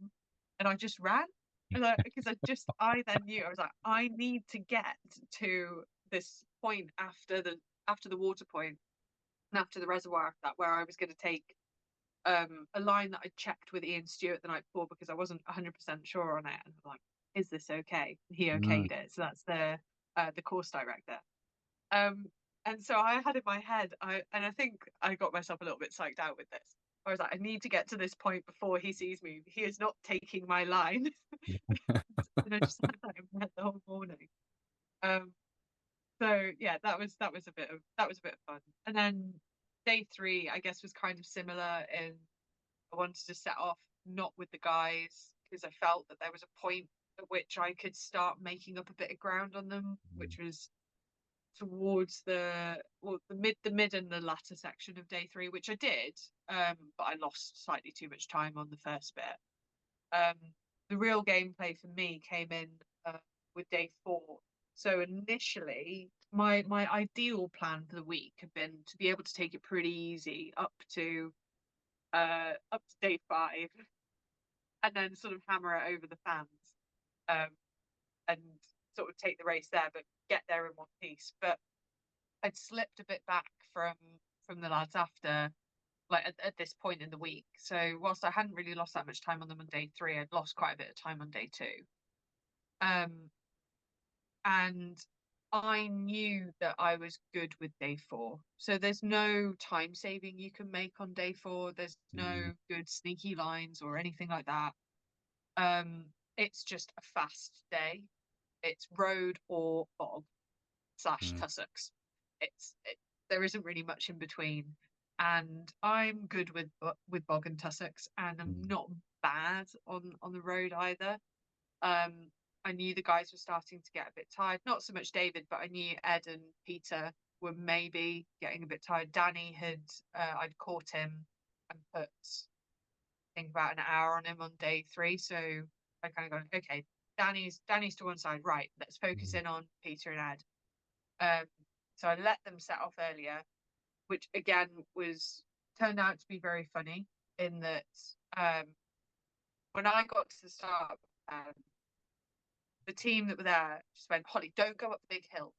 And I just ran. And like, because I then knew, I was like, I need to get to this point after the water point and after the reservoir after that, where I was going to take a line that I checked with Ian Stewart the night before because I wasn't 100% sure on it. And I'm like, is this okay? He okayed it. So that's the course director. Um, and so I had in my head, I think I got myself a little bit psyched out with this. I was like, I need to get to this point before he sees me. He is not taking my line. And I just had that in my head the whole morning. Um, so yeah, that was a bit of fun. And then day three, I guess, was kind of similar in I wanted to set off not with the guys because I felt that there was a point at which I could start making up a bit of ground on them, which was towards the mid and the latter section of day three, which I did, but I lost slightly too much time on the first bit. The real gameplay for me came in with day four. So initially, my ideal plan for the week had been to be able to take it pretty easy up to day five, and then sort of hammer it over the fans, um, and sort of take the race there, but get there in one piece. But I'd slipped a bit back from the lads after like at this point in the week. So whilst I hadn't really lost that much time on them on day three, I'd lost quite a bit of time on day two. And I knew that I was good with day four. So there's no time saving you can make on day four. There's no good sneaky lines or anything like that. It's just a fast day. It's road or bog / tussocks. There isn't really much in between. And I'm good with bog and tussocks, and I'm not bad on the road either. I knew the guys were starting to get a bit tired. Not so much David, but I knew Ed and Peter were maybe getting a bit tired. Danny I'd caught him and put, I think, about an hour on him on day three. So I kind of gone, okay, Danny's to one side, right? Let's focus in on Peter and Ed. So I let them set off earlier, which again turned out to be very funny in that when I got to the start, the team that were there just went, Holly, don't go up the big hill.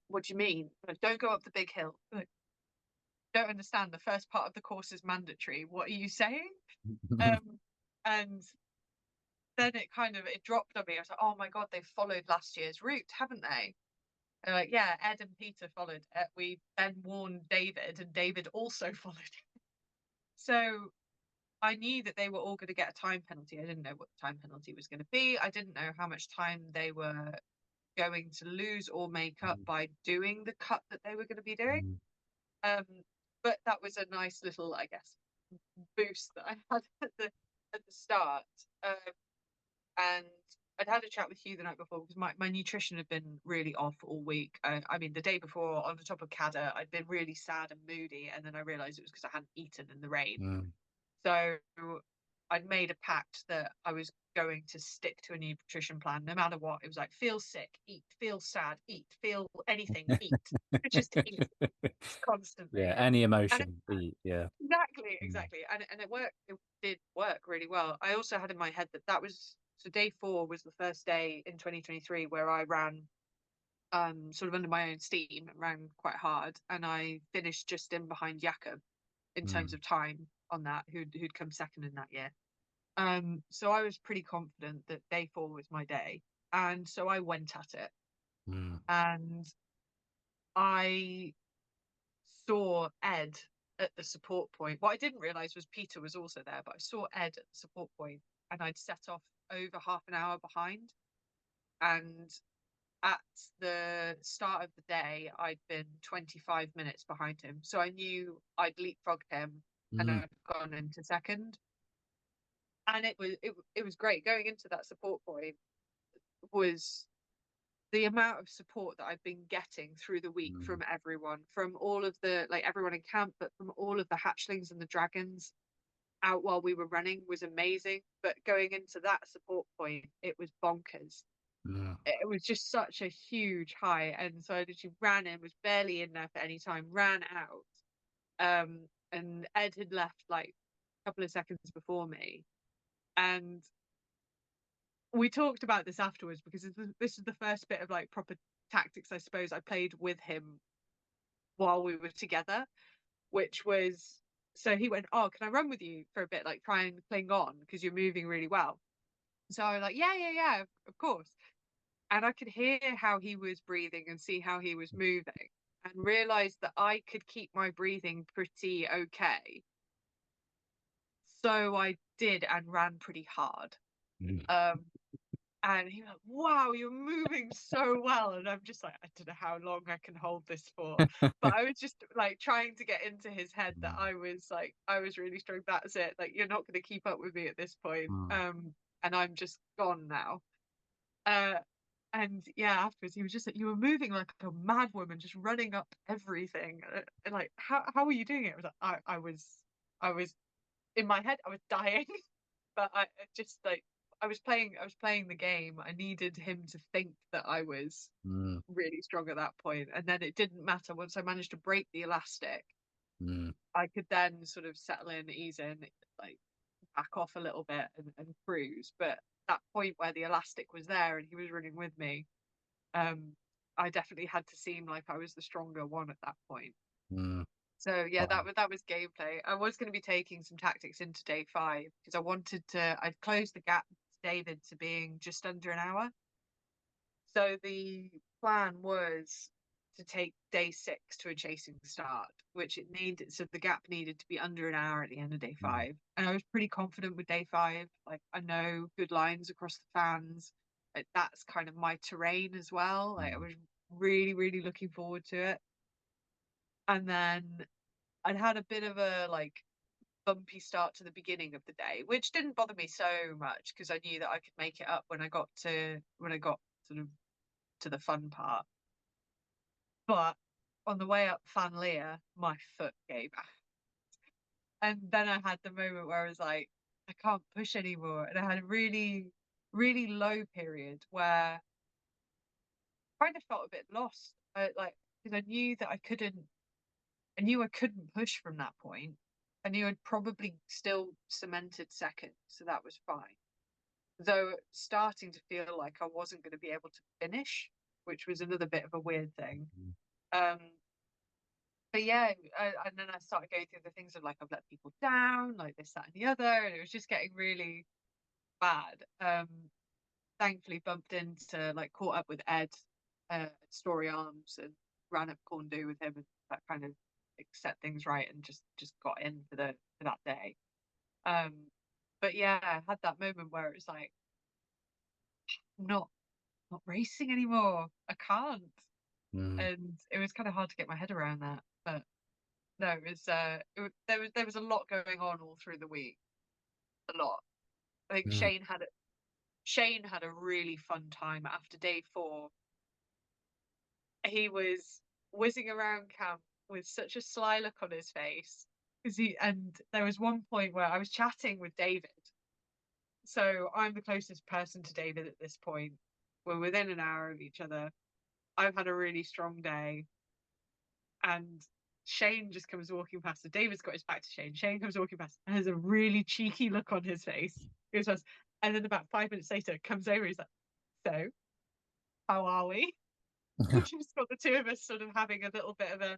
What do you mean? Don't go up the big hill. Don't understand. The first part of the course is mandatory. What are you saying? And then it dropped on me. I was like, oh my God, they've followed last year's route, haven't they? They're like, yeah, Ed and Peter followed it. We then warned David, and David also followed it. So I knew that they were all going to get a time penalty. I didn't know what the time penalty was going to be. I didn't know how much time they were going to lose or make up by doing the cut that they were going to be doing. But that was a nice little, I guess, boost that I had at the start. And I'd had a chat with Hugh the night before because my nutrition had been really off all week. I mean, the day before on the top of Cadder, I'd been really sad and moody, and then I realised it was because I hadn't eaten in the rain. So I'd made a pact that I was going to stick to a nutrition plan no matter what. It was like, feel sick, eat, feel sad, eat, feel anything, eat. Just eat constantly. Yeah, any emotion, eat. Yeah. Exactly. And it worked. It did work really well. I also had in my head that was so day four was the first day in 2023 where I ran sort of under my own steam and ran quite hard, and I finished just in behind Jakob in terms of time on that, who'd come second in that year. So I was pretty confident that day four was my day, and so I went at it. And I saw Ed at the support point. What I didn't realize was Peter was also there, but I saw Ed at the support point, and I'd set off over half an hour behind. And at the start of the day, I'd been 25 minutes behind him. So I knew I'd leapfrogged him and I'd gone into second. And it was great. Going into that support point was the amount of support that I've been getting through the week from everyone, from all of the, like everyone in camp, but from all of the hatchlings and the dragons out while we were running was amazing. But going into that support point, it was bonkers. Mm. It was just such a huge high. And so I literally ran in, was barely in there for any time, ran out. And Ed had left like a couple of seconds before me. And we talked about this afterwards because this is the first bit of like proper tactics, I suppose, I played with him while we were together, which was so he went, "Oh, can I run with you for a bit? Like try and cling on because you're moving really well." So I was like, "Yeah, yeah, yeah, of course." And I could hear how he was breathing and see how he was moving and realized that I could keep my breathing pretty okay. So I did and ran pretty hard. Mm. Um, and he was like, "Wow, you're moving so well." And I'm just like, I don't know how long I can hold this for. But I was just like trying to get into his head that I was really strong. That's it. Like, you're not going to keep up with me at this point. Mm. And I'm just gone now. Uh, and yeah, afterwards he was just like, "You were moving like a mad woman, just running up everything." And like, how were you doing it? I was like, I was in my head, I was dying, but I just like I was playing the game. I needed him to think that I was Mm. really strong at that point, and then it didn't matter. Once I managed to break the elastic, Mm. I could then sort of settle in, ease in, like back off a little bit and cruise. But that point where the elastic was there and he was running with me, um, I definitely had to seem like I was the stronger one at that point. Mm. So yeah, Wow. that was gameplay. I was going to be taking some tactics into day 5 because I wanted to. I'd closed the gap to David to being just under an hour. So the plan was to take day 6 to a chasing start, which it needed. So the gap needed to be under an hour at the end of day Mm. 5, and I was pretty confident with day 5. Like I know good lines across the fans. Like, that's kind of my terrain as well. Like I Mm. was really, really looking forward to it. And then I'd had a bit of a like bumpy start to the beginning of the day, which didn't bother me so much because I knew that I could make it up when I got sort of to the fun part. But on the way up Fanlia, my foot gave out. And then I had the moment where I was like, I can't push anymore. And I had a really, really low period where I kind of felt a bit lost. Because I knew that I knew I couldn't push from that point. I knew I'd probably still cemented second, so that was fine. Though starting to feel like I wasn't going to be able to finish, which was another bit of a weird thing. Um, but yeah, and then I started going through the things of like I've let people down, like this, that, and the other, and it was just getting really bad. Thankfully bumped into like caught up with Ed at Story Arms and ran up Corndu with him, and that kind of like, set things right and just got in for that day. Um, but yeah, I had that moment where it was like not not racing anymore. I can't. Mm. And it was kind of hard to get my head around that. But no, there was a lot going on all through the week. A lot. I think Mm. Shane had a really fun time after day 4. He was whizzing around camp with such a sly look on his face. And there was one point where I was chatting with David. So I'm the closest person to David at this point. We're within an hour of each other. I've had a really strong day. And Shane just comes walking past. So David's got his back to Shane. Shane comes walking past and has a really cheeky look on his face. Goes past, and then about 5 minutes later comes over. He's like, "So, how are we?" Which just got the two of us sort of having a little bit of a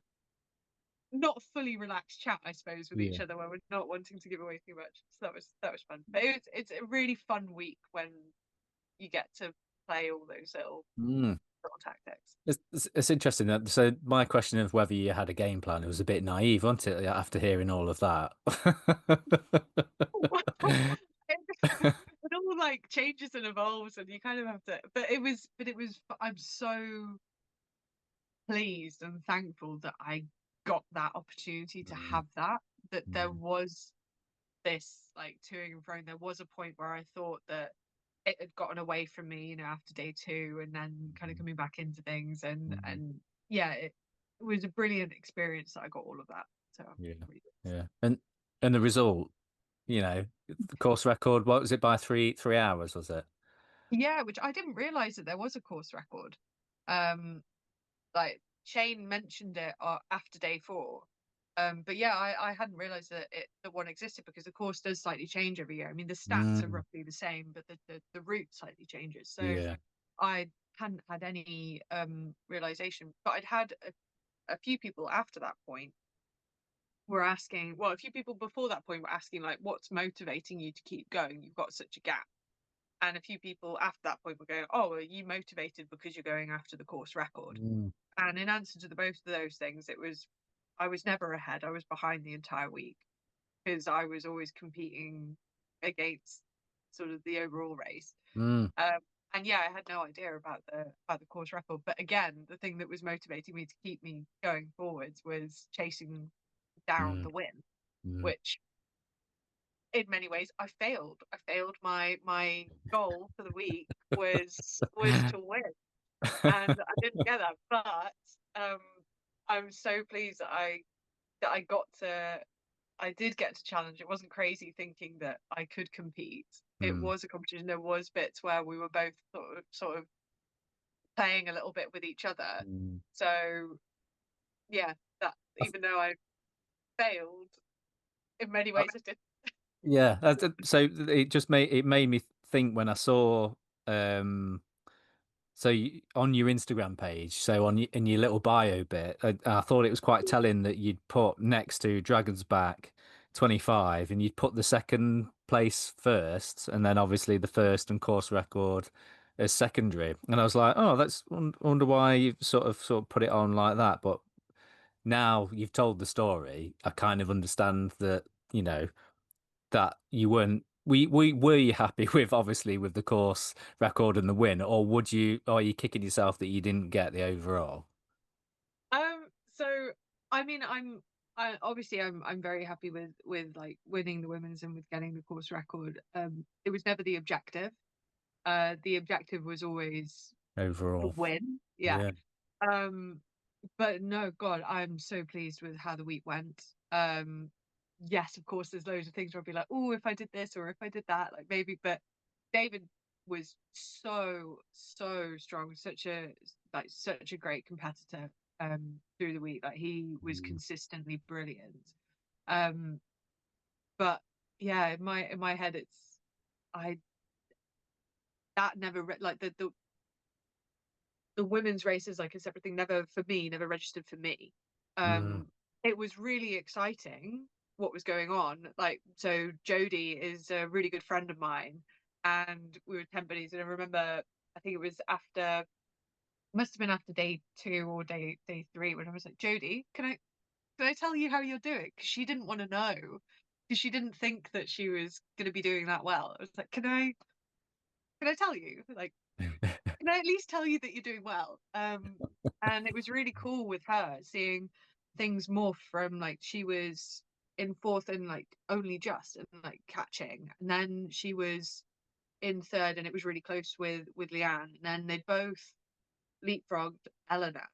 not fully relaxed chat, I suppose, with each Yeah. other where we're not wanting to give away too much. So that was fun. But it's a really fun week when you get to play all those Mm. little tactics. It's interesting that so my question of whether you had a game plan, it was a bit naive, wasn't it, after hearing all of that? It all like changes and evolves, and you kind of have to. It was. I'm so pleased and thankful that I got that opportunity to Mm. have that. That there Mm. was this like toing and froing. There was a point where I thought that it had gotten away from me, after day 2, and then kind of Mm. coming back into things, Mm. and yeah, it was a brilliant experience that I got all of that. So I'm Yeah, really yeah, and the result, the course record, what was it by 3 hours, was it? Yeah, which I didn't realize that there was a course record. Um, like Shane mentioned it after day 4. But yeah, I hadn't realized that that one existed, because the course does slightly change every year. I mean, the stats are Mm, roughly the same, but the route slightly changes. So yeah. I hadn't had any realization, but I'd had a few people after that point were asking, well, a few people before that point were asking, like, what's motivating you to keep going? You've got such a gap. And a few people after that point were going, oh, are you motivated because you're going after the course record? Mm, And in answer to both of those things, I was never ahead. I was behind the entire week, because I was always competing against sort of the overall race. mm, Um, and yeah, I had no idea about the course record. But again, the thing that was motivating me to keep me going forwards was chasing down mm, the win, mm. which in many ways I failed. I failed. My goal for the week was to win, and I didn't get that. But um, I'm so pleased that I got to I did get to challenge. It wasn't crazy thinking that I could compete. It Mm, was a competition. There was bits where we were both sort of playing a little bit with each other. mm. So yeah, that even though I failed, in many Uh, ways I did. Yeah, so it made me think when I saw um on your Instagram page, so in your little bio bit, I thought it was quite telling that you'd put next to Dragon's Back 25, and you'd put the second place first, and then obviously the first and course record as secondary. And I was like, oh, that's wonder why you've sort of put it on like that. But now you've told the story, I kind of understand that, that you weren't. We were you happy with, obviously, with the course record and the win, or are you kicking yourself that you didn't get the overall? So I mean, I'm very happy with like winning the women's and with getting the course record. It was never the objective. The objective was always the Overall. win. Yeah. Yeah. Um, but no, God, I'm so pleased with how the week went. Yes, of course, there's loads of things where I'll be like, oh, if I did this or if I did that, like maybe. But David was so strong, such a great competitor through the week. Like he was Mm, consistently brilliant. Um, but yeah, in my head, it's I that never like the women's race is like a separate thing, never for me, never registered for me. mm, Um, it was really exciting what was going on. Like, so Jodie is a really good friend of mine, and we were 10 buddies. And I remember, I think it was must have been after day 2 or day 3, when I was like, Jodie, can I tell you how you're doing? Because she didn't want to know, because she didn't think that she was going to be doing that well. I was like, can I tell you? Like, can I at least tell you that you're doing well? And it was really cool with her seeing things morph from, like, she was in 4th and like only just and like catching, and then she was in 3rd and it was really close with Leanne, and then they both leapfrogged Eleanor,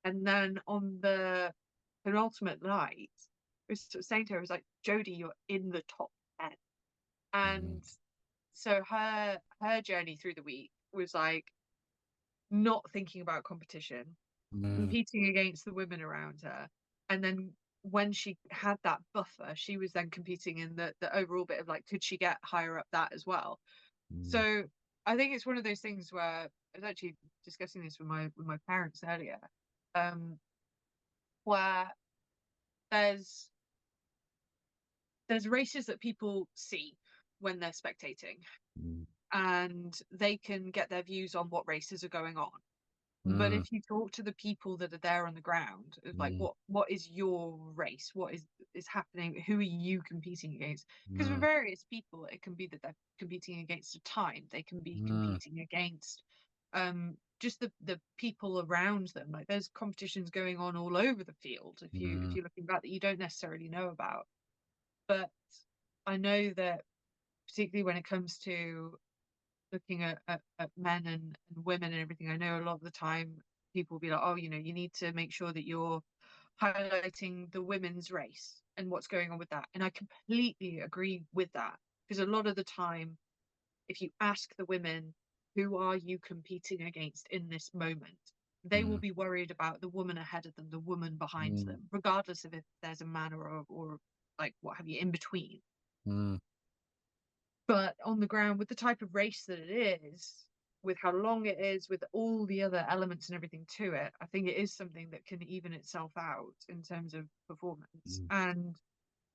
and then on the penultimate night, I was sort of saying to her, I was like, Jodie, you're in the top 10. mm, And so her journey through the week was like not thinking about competition, mm, competing against the women around her. And then when she had that buffer, she was then competing in the overall bit of like, could she get higher up that as well? mm, So I think it's one of those things where I was actually discussing this with my parents earlier, um, where there's there's races that people see when they're spectating, mm, and they can get their views on what races are going on. But mm, if you talk to the people that are there on the ground, of like mm, what is your race? What is happening? Who are you competing against? Because for mm, various people, it can be that they're competing against a time. They can be mm, competing against just the people around them. Like there's competitions going on all over the field if mm, you're looking back that you don't necessarily know about. But I know that particularly when it comes to looking at men and women and everything, I know a lot of the time people will be like, oh, you need to make sure that you're highlighting the women's race and what's going on with that. And I completely agree with that, because a lot of the time, if you ask the women, who are you competing against in this moment? They will Mm, be worried about the woman ahead of them, the woman behind mm, them, regardless of if there's a man or like what have you in between. mm, But on the ground, with the type of race that it is, with how long it is, with all the other elements and everything to it, I think it is something that can even itself out in terms of performance. mm, And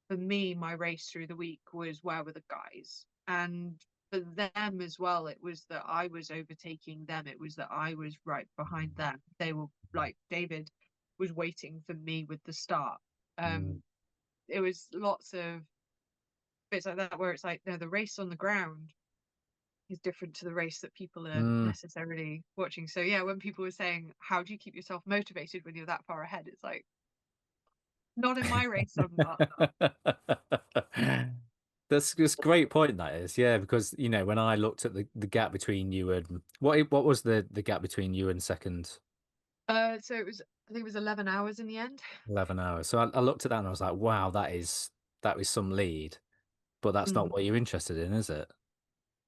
for me, my race through the week was where were the guys? And for them as well, it was that I was overtaking them. It was that I was right behind them. They were like David was waiting for me with the start. mm, It was lots of bits like that where it's like, no, the race on the ground is different to the race that people are mm. necessarily watching. So yeah, when people were saying, how do you keep yourself motivated when you're that far ahead? It's like, not in my race, I'm not. That's just a great point, that is. Yeah, because when I looked at the gap between you and what was the gap between you and second So I think it was 11 hours in the end. 11 hours. So I looked at that and I was like, wow, that is some lead. But that's not Mm. what you're interested in, is it?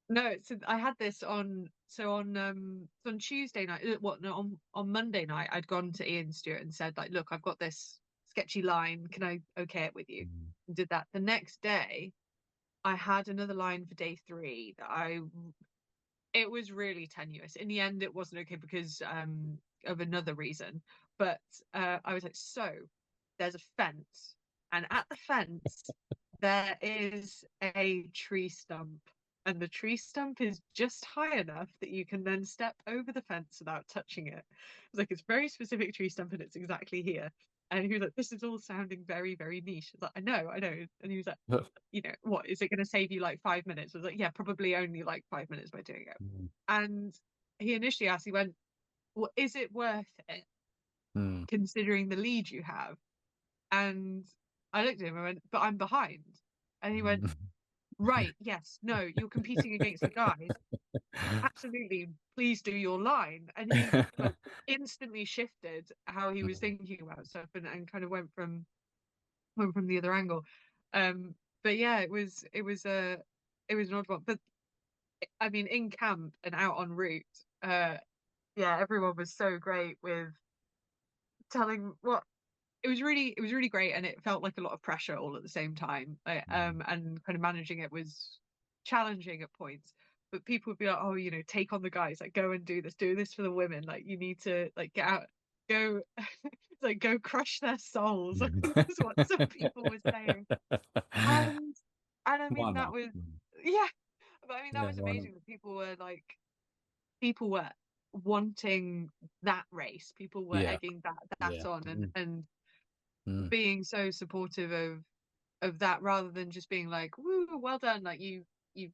No, so I had this on Tuesday night. What no on Monday night I'd gone to Ian Stewart and said like, look, I've got this sketchy line. Can I okay it with you? Mm, And did that. The next day I had another line for day three that I it was really tenuous. In the end, it wasn't okay because of another reason. But I was like, so there's a fence, and at the fence there is a tree stump, and the tree stump is just high enough that you can then step over the fence without touching it. It's like it's a very specific tree stump, and it's exactly here. And he was like, "This is all sounding very, very niche." I was like, "I know, I know." And he was like, what is it going to save you like 5 minutes? I was like, yeah, probably only like 5 minutes by doing it. mm, And he initially asked, he went, well, is it worth it mm, considering the lead you have? And I looked at him and went, but I'm behind. And he went, mm. right, yes, no, you're competing against the guys. Absolutely, please do your line. And he like instantly shifted how he was thinking about stuff and kind of went from the other angle. Um, but yeah, it was an odd one. But I mean, in camp and out en route, uh, yeah, everyone was so great with telling what it was really great, and it felt like a lot of pressure all at the same time. And kind of managing it was challenging at points. But people would be like, "Oh, take on the guys, like go and do this for the women. Like you need to like get out, go, like go crush their souls." I think is what some people were saying. And and I Why mean that not? was yeah, but I mean that Yeah, was why not? amazing that people were wanting that race. People were Yeah, egging that yeah. on and Mm, being so supportive of that rather than just being like, woo, well done, like you've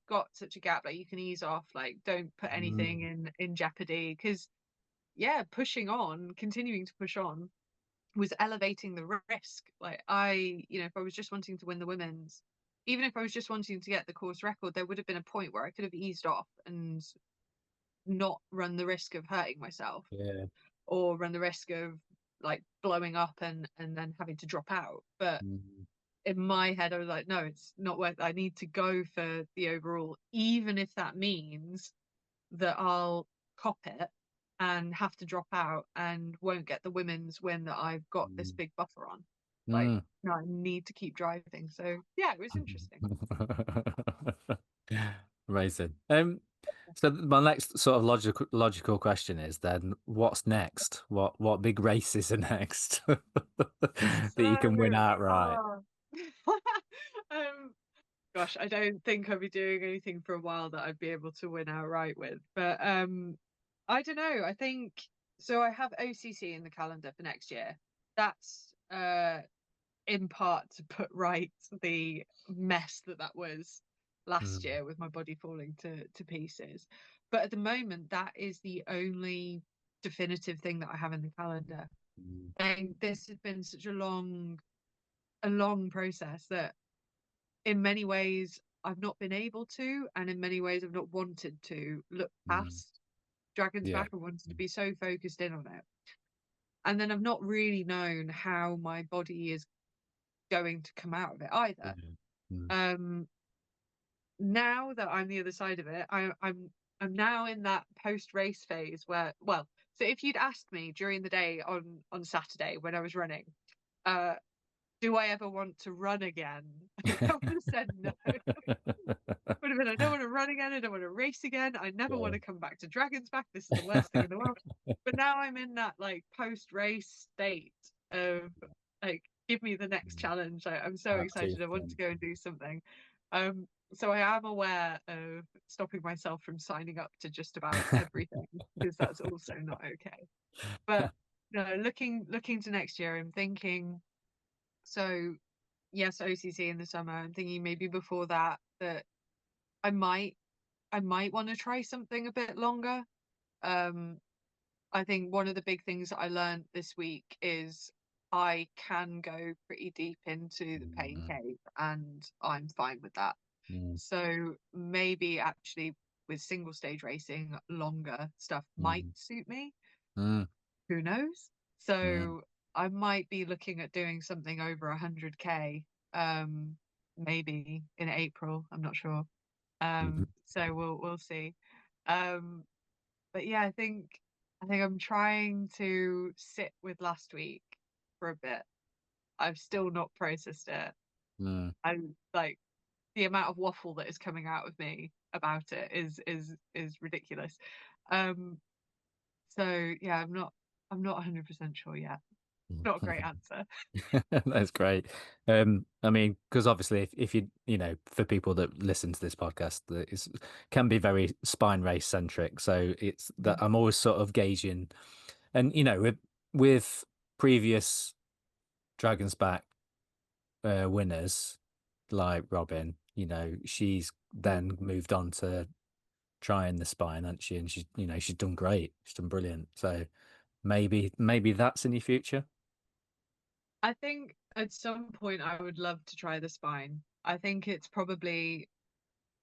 got such a gap, like you can ease off, like don't put anything mm, in jeopardy. Because yeah, pushing on, continuing to push on was elevating the risk. Like if I was just wanting to win the women's, even if I was just wanting to get the course record, there would have been a point where I could have eased off and not run the risk of hurting myself yeah. or run the risk of like blowing up and then having to drop out. But Mm, in my head, I was like, no, it's not worth it. I need to go for the overall, even if that means that I'll cop it and have to drop out and won't get the women's win that I've got this mm, big buffer on. Like, mm. no, I need to keep driving. So yeah, it was interesting. Amazing. So my next sort of logical question is then, what's next? What big races are next that So, you can win outright? oh. um, gosh, I don't think I'll be doing anything for a while that I'd be able to win outright with. But I don't know. I think so. I have OCC in the calendar for next year. That's in part to put right the mess that was last Mm, year with my body falling to pieces. But at the moment, that is the only definitive thing that I have in the calendar. mm, And this has been such a long process that in many ways I've not been able to, and in many ways I've not wanted to look mm. past Dragon's Yeah. Back. I wanted to be so focused in on it. And then I've not really known how my body is going to come out of it either. Yeah. Mm, Um, Now that I'm the other side of it, I'm now in that post-race phase where, well, so if you'd asked me during the day on Saturday when I was running, uh, do I ever want to run again? I would have said no. Would have been, I don't want to run again. I don't want to race again. I never want Yeah. to come back to Dragon's Back. This is the worst thing in the world. But now I'm in that like post-race state of like, give me the next challenge. I'm so Active. excited. I want to go and do something. So I am aware of stopping myself from signing up to just about everything because that's also not okay. But no, looking to next year, I'm thinking, so yes, OCC in the summer. I'm thinking maybe before that I might I might want to try something a bit longer. Um, I think one of the big things that I learned this week is I can go pretty deep into the pain Mm, cave, and I'm fine with that. mm, So maybe actually with single stage racing, longer stuff might mm, suit me. mm, Who knows? mm, So I might be looking at doing something over 100K, maybe in April. I'm not sure. mhm, So we'll see. Um, but yeah, I think I'm trying to sit with last week for a bit. I've still not processed it. mm. I'm like the amount of waffle that is coming out of me about it is ridiculous. Um, so yeah, I'm not 100% sure yet. Not a great answer. That's great. I mean, because obviously, if you know, for people that listen to this podcast, that is can be very spine race centric. So it's that I'm always sort of gauging, and you know, with previous Dragon's Back winners like Robin, you know, she's then moved on to trying the spine, hasn't she? And she's, you know, she's done great. She's done brilliant. So maybe that's in your future. I think at some point I would love to try the spine. I think it's probably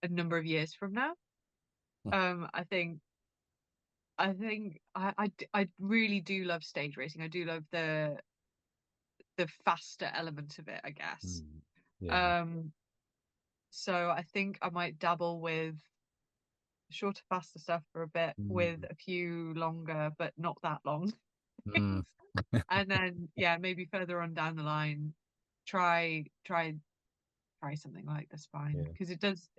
a number of years from now. I think I really do love stage racing. I do love the faster element of it, I guess. Mm. Yeah. Um, so I think I might dabble with shorter, faster stuff for a bit with Mm. a few longer, but not that long Mm. things. And then yeah, maybe further on down the line, try try try something like the spine Yeah. because it does,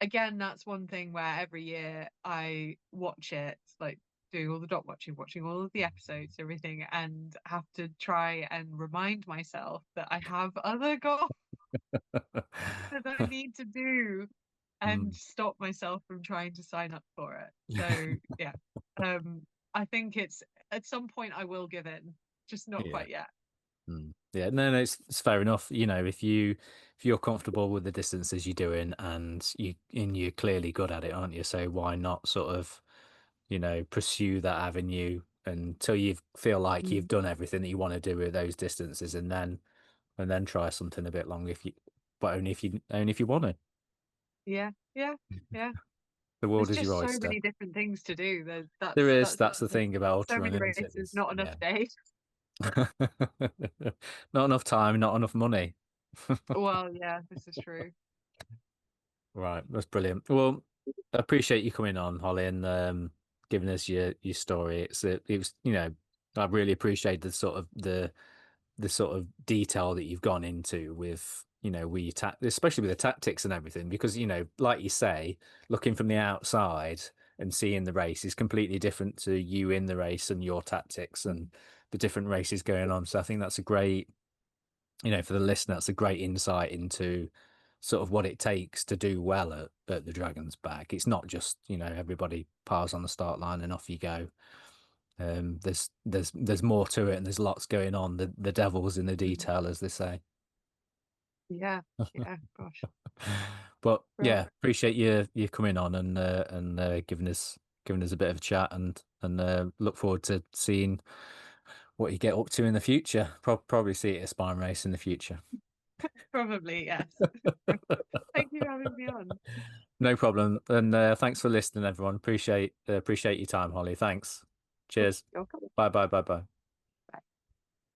again, that's one thing where every year I watch it, like doing all the dot watching, watching all of the episodes, everything, and have to try and remind myself that I have other goals that I need to do and Mm. stop myself from trying to sign up for it. So yeah, um, I think it's at some point I will give in, just not Yeah. quite yet. Mm. Yeah. No, it's fair enough. You know, if you're comfortable with the distances you're doing and you're clearly good at it, aren't you? So why not sort of, you know, pursue that avenue until you feel like you've Mm. done everything that you want to do with those distances and then try something a bit longer if you but only if you want to. Yeah, yeah, yeah. The world There's is your just so oyster. many different things to do. There is. That's That's the thing about ultra so many running, isn't it? races, not enough Yeah. days. Not enough time, not enough money. Well, yeah, this is true. Right, that's brilliant. Well, I appreciate you coming on, Holly, and giving us your story. It was, you know, I really appreciate the sort of detail that you've gone into with, you know, with especially with the tactics and everything, because, you know, like you say, looking from the outside and seeing the race is completely different to you in the race and your tactics and the different races going on. So I think that's a great, you know, for the listener, that's a great insight into sort of what it takes to do well at the Dragon's Back. It's not just, you know, everybody piles on the start line and off you go. There's more to it and there's lots going on. The devil's in the Mhm. detail, as they say. Yeah, yeah, gosh. But Well, yeah, appreciate you coming on and giving us a bit of a chat and look forward to seeing what you get up to in the future. Probably see it at a spine race in the future. probably, yes. Thank you for having me on. No problem. And thanks for listening, everyone. Appreciate your time, Holly. Thanks. Cheers. You're welcome. Bye bye bye bye.